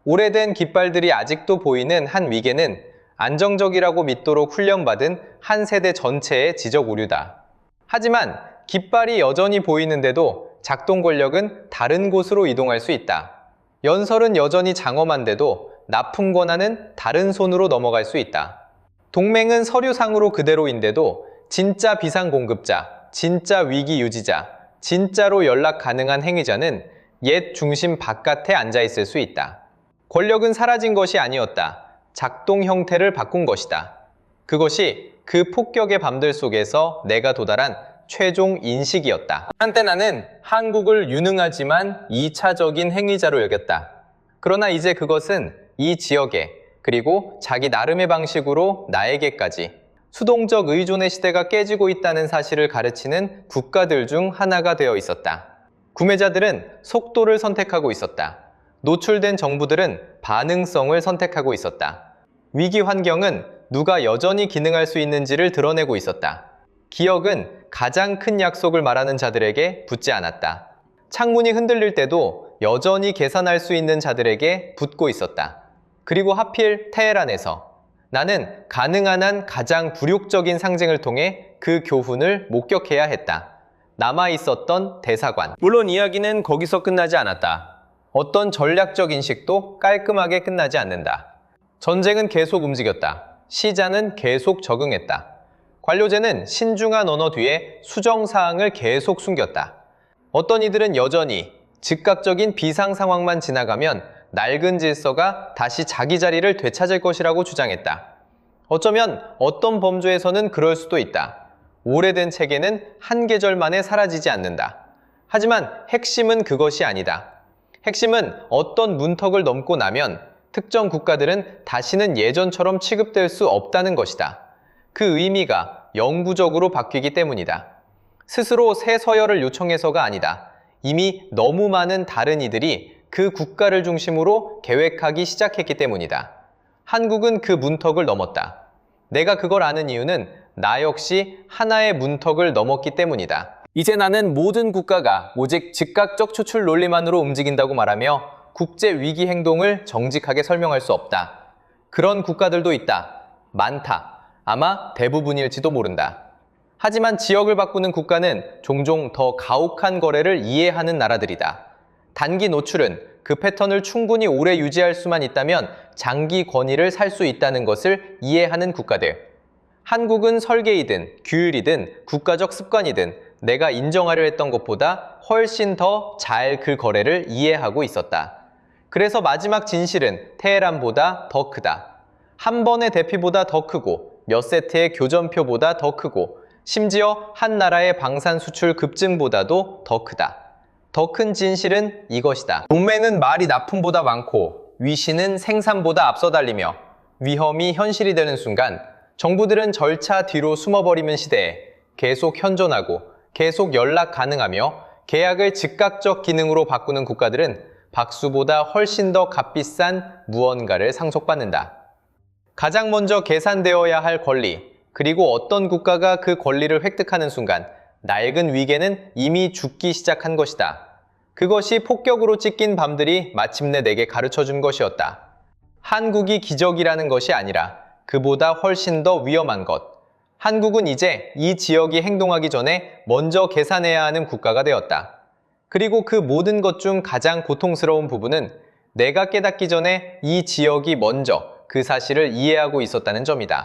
오래된 깃발들이 아직도 보이는 한 위계는 안정적이라고 믿도록 훈련받은 한 세대 전체의 지적 오류다. 하지만 깃발이 여전히 보이는데도 작동 권력은 다른 곳으로 이동할 수 있다. 연설은 여전히 장엄한데도 납품 권한은 다른 손으로 넘어갈 수 있다. 동맹은 서류상으로 그대로인데도 진짜 비상공급자, 진짜 위기 유지자, 진짜로 연락 가능한 행위자는 옛 중심 바깥에 앉아 있을 수 있다. 권력은 사라진 것이 아니었다. 작동 형태를 바꾼 것이다. 그것이 그 폭격의 밤들 속에서 내가 도달한 최종 인식이었다. 한때 나는 한국을 유능하지만 2차적인 행위자로 여겼다. 그러나 이제 그것은 이 지역에, 그리고 자기 나름의 방식으로 나에게까지 수동적 의존의 시대가 깨지고 있다는 사실을 가르치는 국가들 중 하나가 되어 있었다. 구매자들은 속도를 선택하고 있었다. 노출된 정부들은 반응성을 선택하고 있었다. 위기 환경은 누가 여전히 기능할 수 있는지를 드러내고 있었다. 기억은 가장 큰 약속을 말하는 자들에게 붙지 않았다. 창문이 흔들릴 때도 여전히 계산할 수 있는 자들에게 붙고 있었다. 그리고 하필 테헤란에서 나는 가능한 한 가장 굴욕적인 상징을 통해 그 교훈을 목격해야 했다. 남아있었던 대사관. 물론 이야기는 거기서 끝나지 않았다. 어떤 전략적 인식도 깔끔하게 끝나지 않는다. 전쟁은 계속 움직였다. 시자는 계속 적응했다. 관료제는 신중한 언어 뒤에 수정사항을 계속 숨겼다. 어떤 이들은 여전히 즉각적인 비상 상황만 지나가면 낡은 질서가 다시 자기 자리를 되찾을 것이라고 주장했다. 어쩌면 어떤 범주에서는 그럴 수도 있다. 오래된 체계는 한 계절 만에 사라지지 않는다. 하지만 핵심은 그것이 아니다. 핵심은 어떤 문턱을 넘고 나면 특정 국가들은 다시는 예전처럼 취급될 수 없다는 것이다. 그 의미가 영구적으로 바뀌기 때문이다. 스스로 새 서열을 요청해서가 아니다. 이미 너무 많은 다른 이들이 그 국가를 중심으로 계획하기 시작했기 때문이다. 한국은 그 문턱을 넘었다. 내가 그걸 아는 이유는 나 역시 하나의 문턱을 넘었기 때문이다. 이제 나는 모든 국가가 오직 즉각적 추출 논리만으로 움직인다고 말하며 국제 위기 행동을 정직하게 설명할 수 없다. 그런 국가들도 있다. 많다. 아마 대부분일지도 모른다. 하지만 지역을 바꾸는 국가는 종종 더 가혹한 거래를 이해하는 나라들이다. 단기 노출은 그 패턴을 충분히 오래 유지할 수만 있다면 장기 권위를 살 수 있다는 것을 이해하는 국가들. 한국은 설계이든 규율이든 국가적 습관이든 내가 인정하려 했던 것보다 훨씬 더 잘 그 거래를 이해하고 있었다. 그래서 마지막 진실은 테헤란보다 더 크다. 한 번의 대피보다 더 크고 몇 세트의 교전표보다 더 크고 심지어 한 나라의 방산 수출 급증보다도 더 크다. 더 큰 진실은 이것이다. 동맹은 말이 납품보다 많고 위신은 생산보다 앞서 달리며 위험이 현실이 되는 순간 정부들은 절차 뒤로 숨어버리는 시대에 계속 현존하고 계속 연락 가능하며 계약을 즉각적 기능으로 바꾸는 국가들은 박수보다 훨씬 더 값비싼 무언가를 상속받는다. 가장 먼저 계산되어야 할 권리, 그리고 어떤 국가가 그 권리를 획득하는 순간 낡은 위계는 이미 죽기 시작한 것이다. 그것이 폭격으로 찢긴 밤들이 마침내 내게 가르쳐준 것이었다. 한국이 기적이라는 것이 아니라 그보다 훨씬 더 위험한 것. 한국은 이제 이 지역이 행동하기 전에 먼저 계산해야 하는 국가가 되었다. 그리고 그 모든 것 중 가장 고통스러운 부분은 내가 깨닫기 전에 이 지역이 먼저 그 사실을 이해하고 있었다는 점이다.